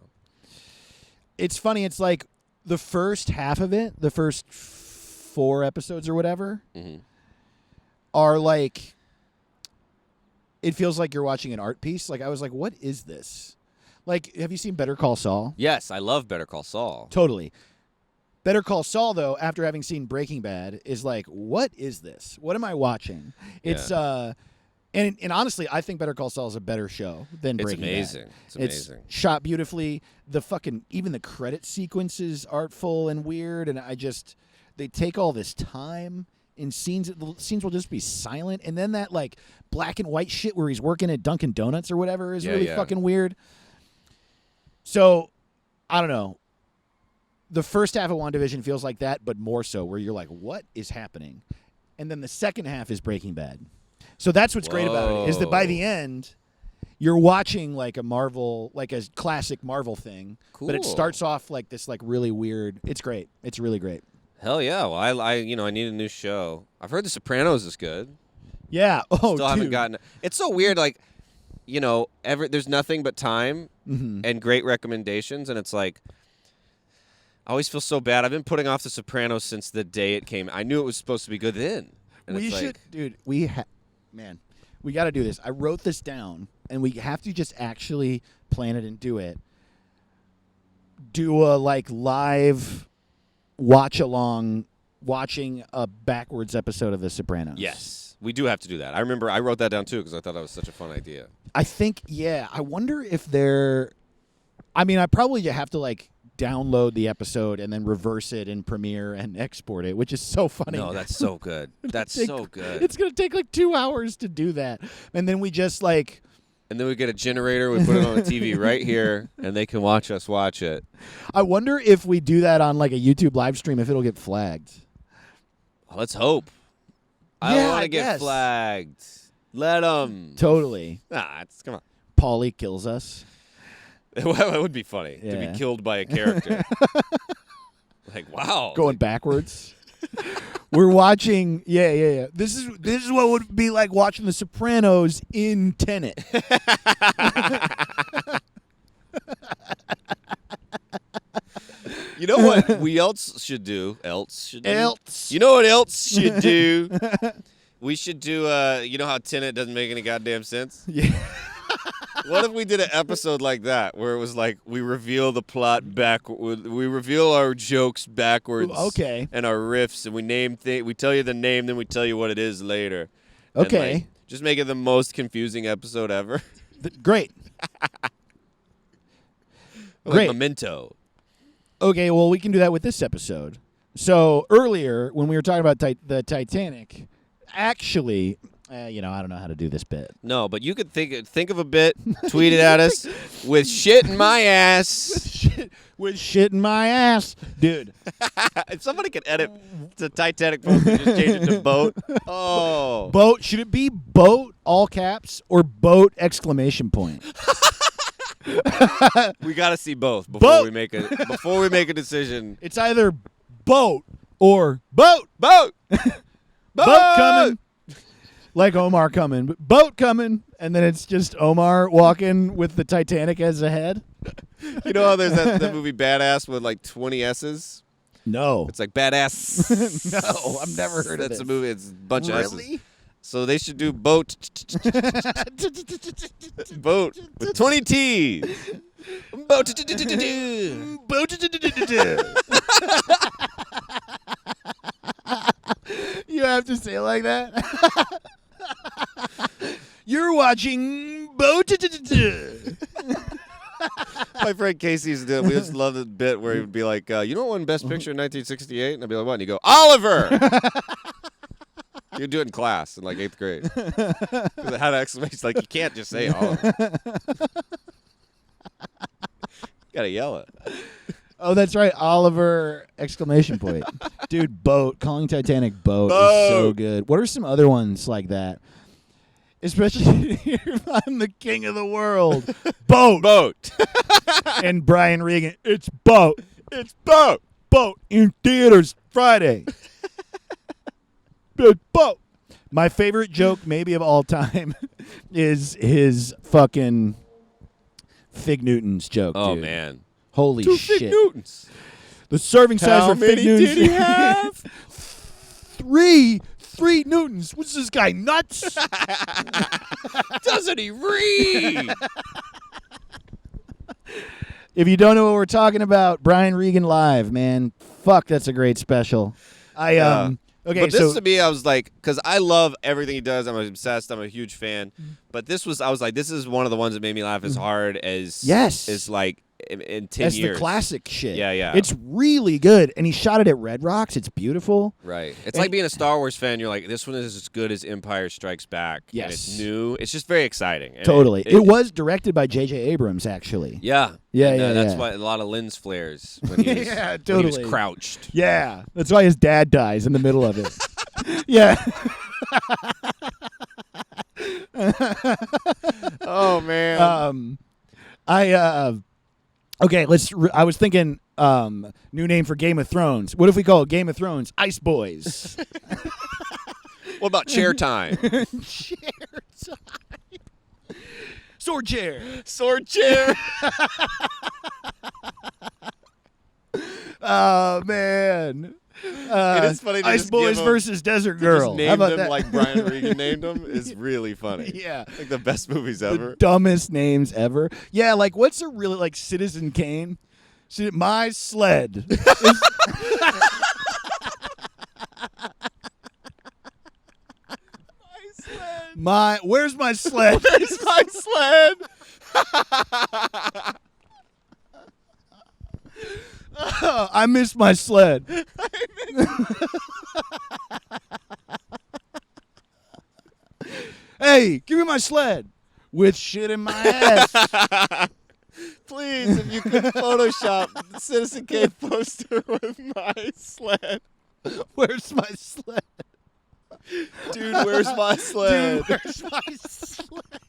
It's funny. It's like the first half of it, the first 4 episodes or whatever, are like, it feels like you're watching an art piece. Like, I was like, what is this? Like, have you seen Better Call Saul? Yes, I love Better Call Saul. Totally. Better Call Saul, though, after having seen Breaking Bad, is like, what is this? What am I watching? It's and honestly, I think Better Call Saul is a better show than Breaking Bad. It's amazing. It's amazing. It's shot beautifully. Even the credit sequence is artful and weird, and they take all this time in scenes. The scenes will just be silent, and then that like black and white shit where he's working at Dunkin' Donuts or whatever is really fucking weird. So, I don't know. The first half of WandaVision feels like that, but more so, where you're like, what is happening? And then the second half is Breaking Bad. So that's what's great about it, is that by the end, you're watching like a classic Marvel thing, but it starts off like this like really weird. It's great. It's really great. Hell yeah. Well, I need a new show. I've heard The Sopranos is good. Yeah. Oh, Still haven't gotten it. It's so weird, like, there's nothing but time and great recommendations, and it's like, I always feel so bad. I've been putting off The Sopranos since the day it came. I knew it was supposed to be good then. And We it's should, like, dude. We got to do this. I wrote this down, and we have to just actually plan it and do it. Do a like live watch along, watching a backwards episode of The Sopranos. yes, we do have to do that. I remember I wrote that down too because I thought that was such a fun idea. I think, I wonder if I probably have to like download the episode and then reverse it in Premiere and export it, which is so funny. No, that's so good. That's so good. It's going to take like 2 hours to do that. And then we just like... And then we get a generator, we put it on the TV right here, and they can watch us watch it. I wonder if we do that on like a YouTube live stream, if it'll get flagged. Well, let's hope. I don't want to get guess. flagged. Let them. Totally. Come on. Paulie kills us. It would be funny to be killed by a character. Like, wow. Going backwards. We're watching, This is what would be like watching The Sopranos in Tenet. You know what we should do? You know what else should do? We should do, you know how Tenet doesn't make any goddamn sense? Yeah. What if we did an episode like that, where it was like we reveal the plot we reveal our jokes backwards, Okay. and our riffs, and we tell you the name, then we tell you what it is later. Okay. And, like, just make it the most confusing episode ever. Great. Like Great. Memento. Okay, well, we can do that with this episode. So earlier, when we were talking about the Titanic, actually, I don't know how to do this bit. No, but you could think of a bit, tweet it at us with shit in my ass. With shit in my ass, dude. If somebody could edit the Titanic post and just change it to boat. Oh. Boat, should it be boat, all caps, or boat, exclamation point? We got to see both Boat. we make a decision. It's either boat or boat. Boat. Boat coming. Like Omar coming. But boat coming. And then it's just Omar walking with the Titanic as a head. You know how there's that movie Badass with like 20 S's? No. It's like Badass. No, I've never heard of That's this. a movie. It's a bunch of S's. Really? So they should do boat. Boat with 20 T's. Boat. You have to say it like that? You're watching Boat. My friend Casey used to do it. We just love the bit where he would be like, you know what won Best Picture in 1968? And I'd be like, what? And he'd go, Oliver! You'd do it in class in like 8th grade. Because it had exclamation. Like, you can't just say Oliver. You gotta yell it. Oh, that's right. Oliver, exclamation point. Dude, boat. Calling Titanic boat is so good. What are some other ones like that? Especially if I'm the king of the world. Boat. Boat. And Brian Regan, it's boat. It's Boat. Boat in theaters Friday. It's Boat. My favorite joke, maybe of all time, is his fucking Fig Newtons joke. Oh dude. man. Holy Two shit! Fig Newtons. The serving size How for Fig many Newtons. did he have? Three Newtons. What's this guy nuts? Doesn't he read? If you don't know what we're talking about, Brian Regan live, man. Fuck, that's a great special. Okay, but this so to me, I was like, because I love everything he does. I'm obsessed. I'm a huge fan. But I was like, this is one of the ones that made me laugh as hard as as like in 10 that's years. the classic shit. Yeah, yeah. It's really good, and he shot it at Red Rocks. It's beautiful. Right. It's like being a Star Wars fan. You're like, this one is as good as Empire Strikes Back. Yes. And it's new. It's just very exciting. And Totally. It was directed by J.J. Abrams, actually. Yeah. Yeah, And, yeah, That's yeah. why a lot of lens flares when he was, Yeah, when he totally. was crouched. Yeah, that's why his dad dies in the middle of it. Yeah. Oh man. Okay, I was thinking new name for Game of Thrones. What if we call it Game of Thrones Ice Boys? What about chair time? Chair time. Sword chair. Sword chair. Oh man. It is funny to Ice just Boys give 'em- versus Desert To Girl. just name How about them that? like Brian Regan named them is really funny. Yeah. Like the best movies The ever. dumbest names ever. Yeah, like what's a really like Citizen Kane? My sled. Where's my sled? Where's my sled? I missed my sled. Hey, give me my sled with shit in my ass. Please, if you could Photoshop the Citizen Kane poster with my sled. Where's my sled? Dude, where's my sled? Dude, where's my sled?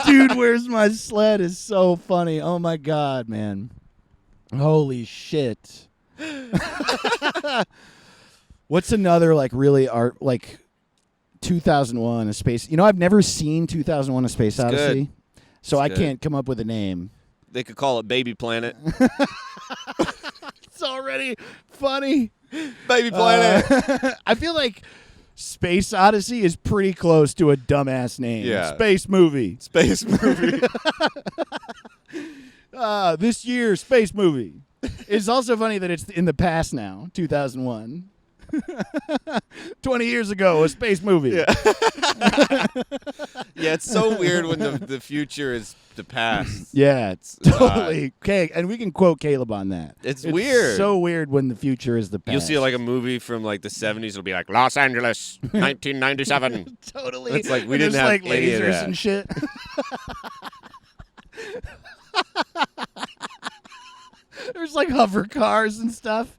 Dude, where's my sled is so funny. Oh my god, man. Holy shit. What's another like really art like 2001 A Space? You know, I've never seen 2001 A Space Odyssey. So I good. can't come up with a name. They could call it Baby Planet. It's already funny. Baby Planet. I feel like Space Odyssey is pretty close to a dumbass name. Yeah. Space movie. Space movie. This year, space movie. It's also funny that it's in the past now, 2001. 20 years ago, a space movie. Yeah. Yeah, it's so weird when the future is the past. Yeah, it's totally. Okay, and we can quote Caleb on that. It's weird. So weird when the future is the past. You'll see like a movie from like the 70s. It'll be like Los Angeles, 1997. Totally. It's like we And didn't there's have like any of lasers that. and shit. There's like hover cars and stuff.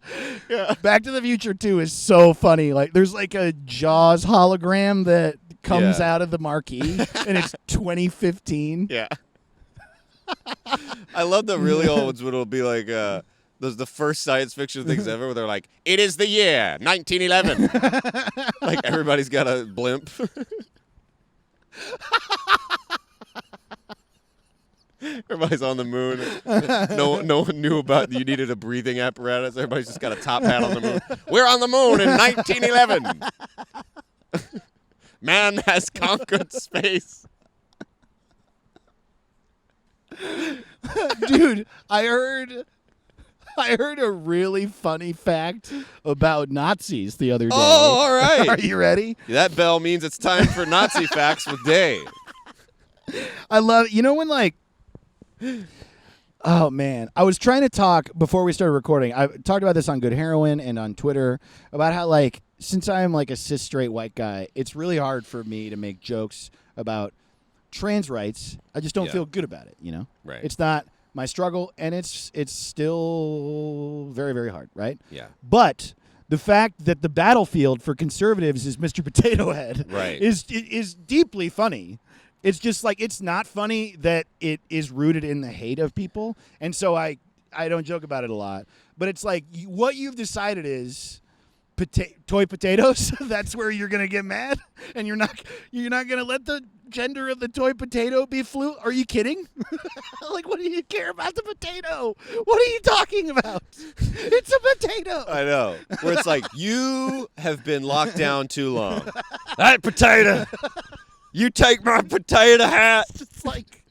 Yeah. Back to the Future 2 is so funny. Like there's like a Jaws hologram that comes Yeah. out of the marquee and it's 2015. Yeah. I love the really old ones when it'll be like those the first science fiction things ever where they're like, it is the year 1911. Like everybody's got a blimp. Everybody's on the moon. No one knew about you needed a breathing apparatus. Everybody's just got a top hat on the moon. We're on the moon in 1911. Man has conquered space. Dude, I heard a really funny fact about Nazis the other day. Oh, all right. Are you ready? That bell means it's time for Nazi facts with Dave. I love you know when like oh man, I was trying to talk before we started recording. I talked about this on Good Heroin and on Twitter about how like since I am like a cis straight white guy, it's really hard for me to make jokes about trans rights. I just don't Yeah. feel good about it, you know? Right. It's not my struggle and it's still very very hard, right? Yeah. But the fact that the battlefield for conservatives is Mr. Potato Head Right. is deeply funny. It's just like it's not funny that it is rooted in the hate of people, and so I don't joke about it a lot. But it's like what you've decided is toy potatoes. That's where you're gonna get mad, and you're not gonna let the gender of the toy potato be fluid. Are you kidding? Like, what do you care about the potato? What are you talking about? It's a potato. I know. Where it's like, you have been locked down too long. That potato. You take my potato hat. It's like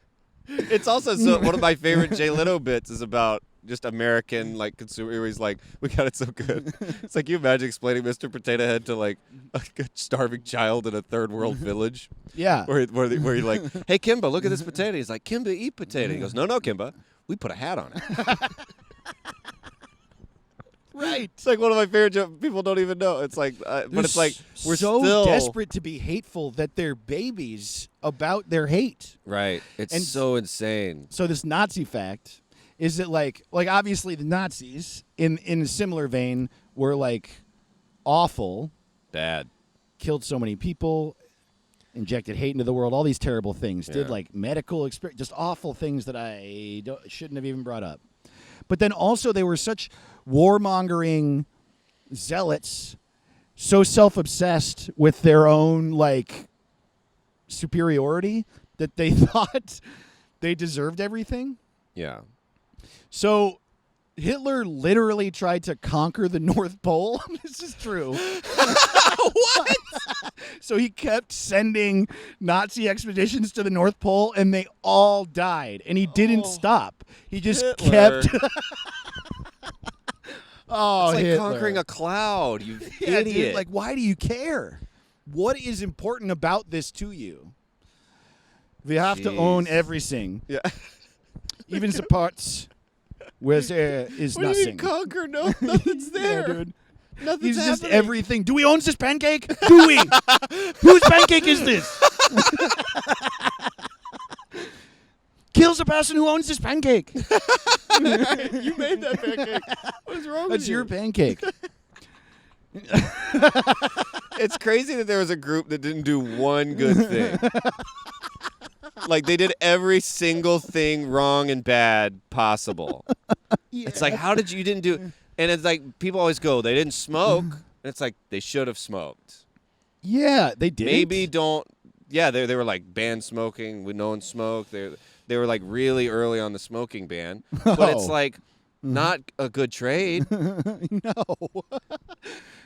It's also one of my favorite Jay Leno bits is about just American like consumer. Where he's like, we got it so good. It's like you imagine explaining Mr. Potato Head to like a starving child in a third world village. Yeah. Where you're like, hey Kimba, look at this potato. He's like, Kimba, eat potato. He goes, no, Kimba, we put a hat on it. Right. It's like one of my favorite jokes. People don't even know. It's like, but it's like we're so still desperate to be hateful that they're babies about their hate. Right. It's And so insane. So this Nazi fact is that like obviously the Nazis in a similar vein were like awful, Bad. killed so many people, injected hate into the world, all these terrible things, did Yeah. like medical experience, just awful things that I shouldn't have even brought up. But then also they were such warmongering zealots, so self-obsessed with their own like superiority that they thought they deserved everything. Yeah. So Hitler literally tried to conquer the North Pole. This is true. What? So he kept sending Nazi expeditions to the North Pole, and they all died. And he didn't stop. He just Hitler. kept. Oh, It's like Hitler. conquering a cloud, you Yeah, idiot. dude, like, why do you care? What is important about this to you? We have to own Jeez. everything, Yeah. even the parts where there is What do you mean nothing. conquer? No, nothing's there. Yeah, dude. Nothing's He's just happening. everything. Do we own this pancake? Do we? Whose pancake is this? Kills the person who owns this pancake. You made that pancake. What is wrong with That's you? your pancake. It's crazy that there was a group that didn't do one good thing. Like, they did every single thing wrong and bad possible. Yeah. It's like, how did you didn't do... And it's like, people always go, they didn't smoke. And it's like, they should have smoked. Yeah, they did. Maybe don't... Yeah, they were like, ban smoking. No one smoked. They were like really early on the smoking ban. But it's Oh. like, not a good trade. No.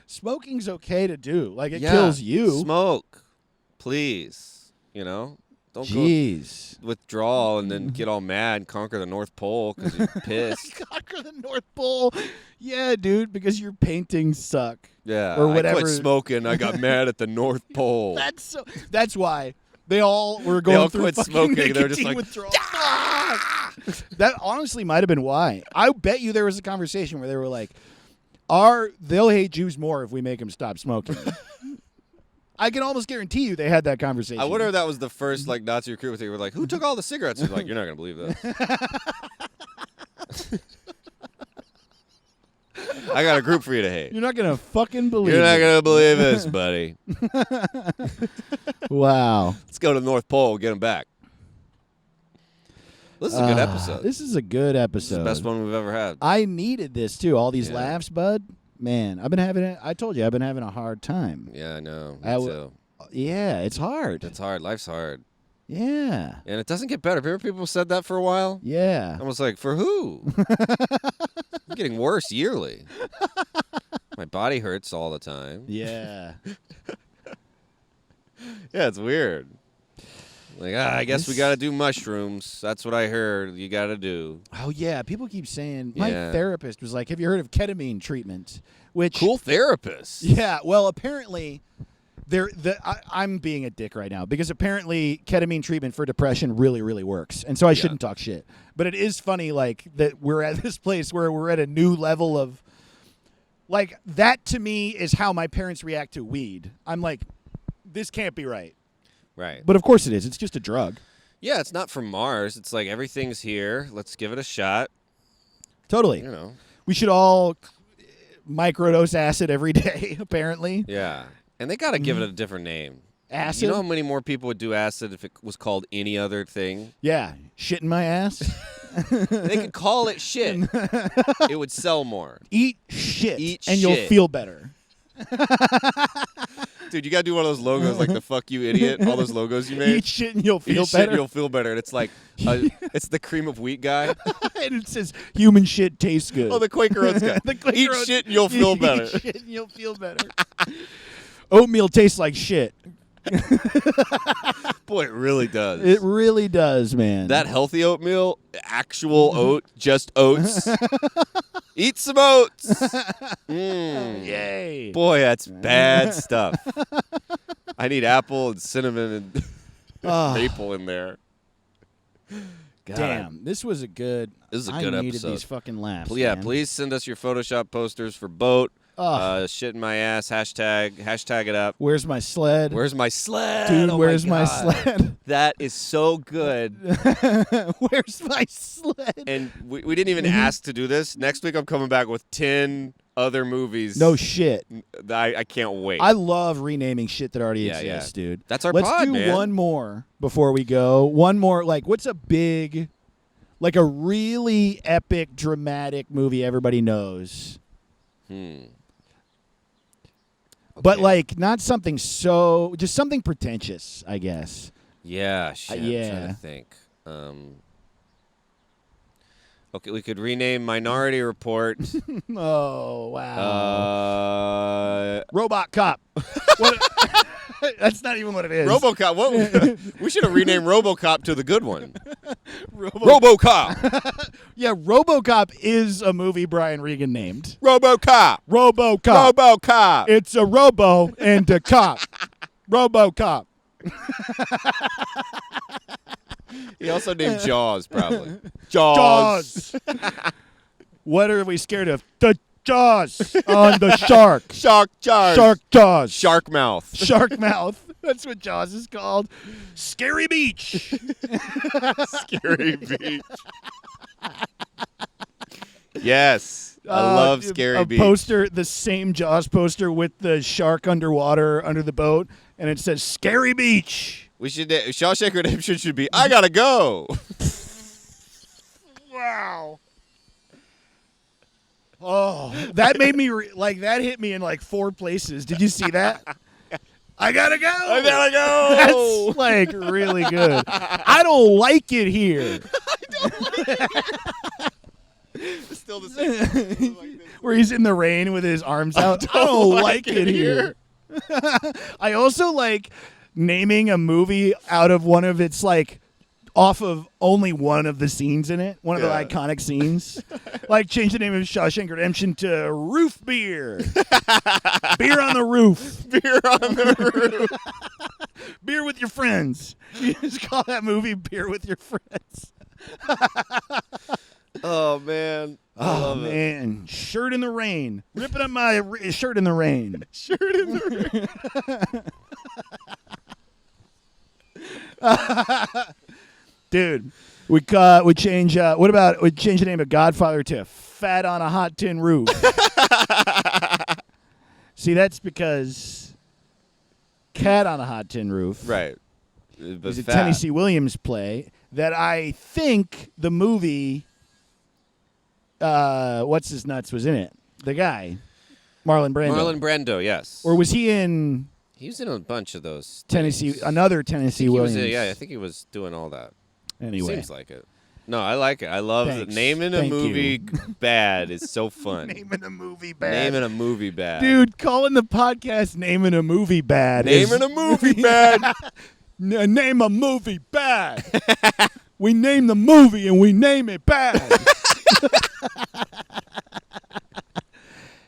Smoking's okay to do. Like, it Yeah, kills you. Smoke, please. You know? Don't Jeez. go withdrawal and then get all mad and conquer the North Pole because you're pissed. Conquer the North Pole. Yeah, dude, because your paintings suck. Yeah, Or I whatever. quit smoking. I got mad at the North Pole. That's why they all were They going all through quit fucking smoking. They were just nicotine like, withdrawal. That honestly might have been why. I bet you there was a conversation where they were like, they'll hate Jews more if we make them stop smoking. I can almost guarantee you they had that conversation. I wonder if that was the first like Nazi recruitment. They were like, "Who took all the cigarettes?" He's like, "You're not gonna believe this." I got a group for you to hate. You're not going to fucking believe You're not it. gonna believe this, buddy. Wow. Let's go to the North Pole. Get them back. This is a good episode. This is a good episode. This is the best one we've ever had. I needed this too. All these Yeah. laughs, bud. Man, I told you I've been having a hard time. Yeah, I know. I Me w- too. Yeah, it's hard. It's hard. Life's hard, Yeah. and it doesn't get better. Have you ever people said that for a while? Yeah. I was like, for who? I'm getting worse yearly. My body hurts all the time. Yeah. Yeah, it's weird. Like, I guess we This- got to do mushrooms. That's what I heard you got to do. Oh yeah, people keep saying my Yeah. therapist was like, "Have you heard of ketamine treatment?" Which Cool therapist. Yeah, well, apparently I'm being a dick right now because apparently ketamine treatment for depression really, really works, and so I shouldn't talk shit. But it is funny, like that we're at this place where we're at a new level of, like that to me is how my parents react to weed. I'm like, this can't be right, Right. but of course it is. It's just a drug. Yeah, it's not from Mars. It's like everything's here. Let's give it a shot. Totally. You know. We should all microdose acid every day. Apparently. Yeah. And they got to give it a different name. Acid? You know how many more people would do acid if it was called any other thing? Yeah. Shit in my ass? They could call it shit. It would sell more. Eat shit. Eat and shit. you'll feel better. Dude, you got to do one of those logos like the fuck you idiot, all those logos you made. Eat shit and you'll feel Eat better. shit, you'll feel better. And it's like, it's the cream of wheat guy. And it says human shit tastes good. Oh, the Quaker Oats guy. The Quaker Eat Oats- shit and you'll feel better. Eat shit and you'll feel better. Oatmeal tastes like shit. Boy, it really does. It really does, man. That healthy oatmeal, actual oat, just oats. Eat some oats. Yay. Boy, that's bad stuff. I need apple and cinnamon and maple in there. God. Damn, this was a good. This is a I good needed episode. these fucking laughs. Yeah, man. please send us your Photoshop posters for boat. Ugh. Shit in my ass. Hashtag it up. Where's my sled? Where's my sled? Dude, Oh where's my my God. sled? That is so good. Where's my sled? And we didn't even ask to do this. Next week I'm coming back with 10 other movies. No shit. I can't wait. I love renaming shit that already Yeah, exists, dude. That's our Let's pod, do man. one more before we go. One more, like, what's a big, like a really epic, dramatic movie everybody knows? But, Okay. like, not something so, just something pretentious, I guess. Yeah, shit. I'm yeah. trying to think. Okay, we could rename Minority Report. Oh, wow. uh, Robot Cop. What, that's not even what it is. RoboCop. What? We should have renamed RoboCop to the good one. RoboCop. Yeah, RoboCop is a movie Brian Regan named. RoboCop. RoboCop. RoboCop. It's a robo and a cop. RoboCop. He also named Jaws, probably. Jaws. What are we scared of? The jaws on the shark. Shark Jaws. Shark jaws. Shark mouth. Shark mouth. That's what Jaws is called. Scary Beach. Scary Beach. Yes. I love Scary a Beach. Poster, the same Jaws poster with the shark underwater under the boat, and it says Scary Beach. We should Shawshank Redemption should be I gotta go. Wow. Oh, that made me that hit me in like 4 places. Did you see that? I gotta go. I gotta go. That's like really good. I don't like it here. It's still the same. Like this. Where he's in the rain with his arms out. I don't like it here. I also like naming a movie out of one of its like off of only one of the scenes in it, one of the iconic scenes. Like change the name of Shawshank Redemption to Roof Beer. Beer on the roof. Beer on the roof. Beer with your friends. You just call that movie Beer with Your Friends. Oh man. I love it. Man, shirt in the rain. Ripping up my shirt in the rain. Shirt in the rain. Dude, we change. What about we change the name of Godfather to Fat on a Hot Tin Roof? See, that's because Cat on a Hot Tin Roof Right. is a Tennessee Williams play that I think the movie. What's his nuts was in it? The guy, Marlon Brando. Marlon Brando, yes. Or was he in He was in a bunch of those Tennessee? things. Another Tennessee Williams. I think he was doing all that. Anyway, Seems like it. No, I like it. I love Thanks. naming a Thank movie bad is so fun. naming a movie bad. Naming a movie bad. Dude, calling the podcast naming a movie bad. Naming a movie bad. Name a movie bad. We name the movie and we name it bad.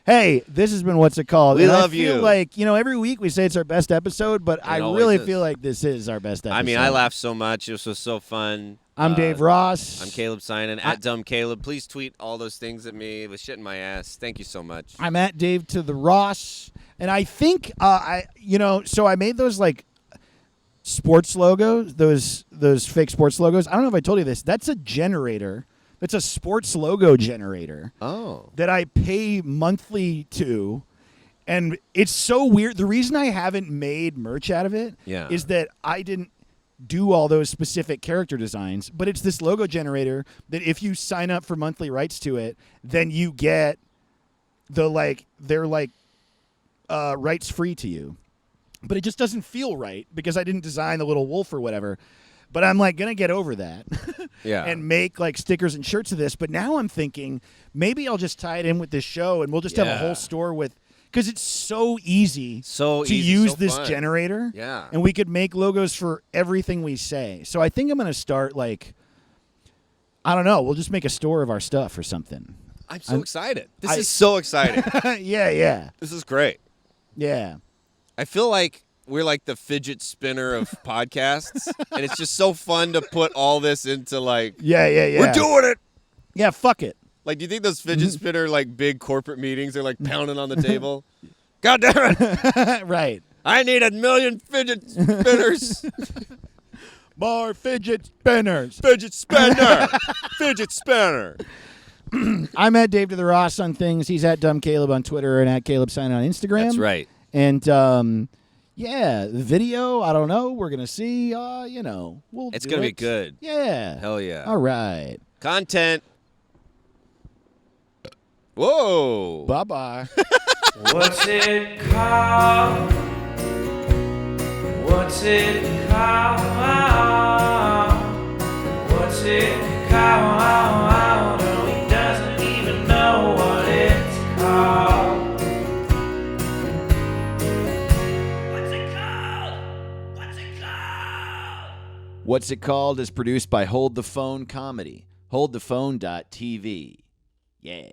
Hey, this has been What's It Called? We and love I feel you. like, every week we say it's our best episode, but I always really is. feel like this is our best episode. I mean, I laughed so much. This was so fun. I'm Dave Ross. I'm Caleb Sinan, at Dumb Caleb. Please tweet all those things at me with shit in my ass. Thank you so much. I'm at Dave to the Ross. And I think, so I made those like sports logos, those fake sports logos. I don't know if I told you this. That's a generator. That's a sports logo generator Oh. that I pay monthly to. And it's so weird. The reason I haven't made merch out of it Yeah. is that I didn't do all those specific character designs, but it's this logo generator that if you sign up for monthly rights to it, then you get they're rights free to you. But it just doesn't feel right because I didn't design the little wolf or whatever. But I'm like gonna get over that Yeah. and make like stickers and shirts of this. But now I'm thinking maybe I'll just tie it in with this show and we'll just have a whole store with, because it's so easy to use this fun. generator. Yeah. And we could make logos for everything we say. So I think I'm gonna start like, I don't know, we'll just make a store of our stuff or something. I'm so excited. This is so exciting. Yeah. This is great. Yeah. I feel like we're like the fidget spinner of podcasts, and it's just so fun to put all this into like, Yeah. we're doing it. Yeah, fuck it. Like, do you think those fidget spinner like big corporate meetings are like pounding on the table? God damn it! Right. I need 1 million fidget spinners. More fidget spinners. Fidget spinner. Fidget spinner. I'm at Dave to the Ross on things. He's at Dumb Caleb on Twitter and at Caleb Sign on Instagram. That's right. And yeah, the video, I don't know. We're gonna see. We'll. It's do gonna be it. good. Yeah. Hell yeah. All right. Content. Whoa. Bye bye. What's it called? What's it called? What's it called? Oh, he doesn't even know what it's called. What's it called? What's it called? What's It Called is produced by Hold the Phone Comedy. HoldThePhone.tv. Yeah.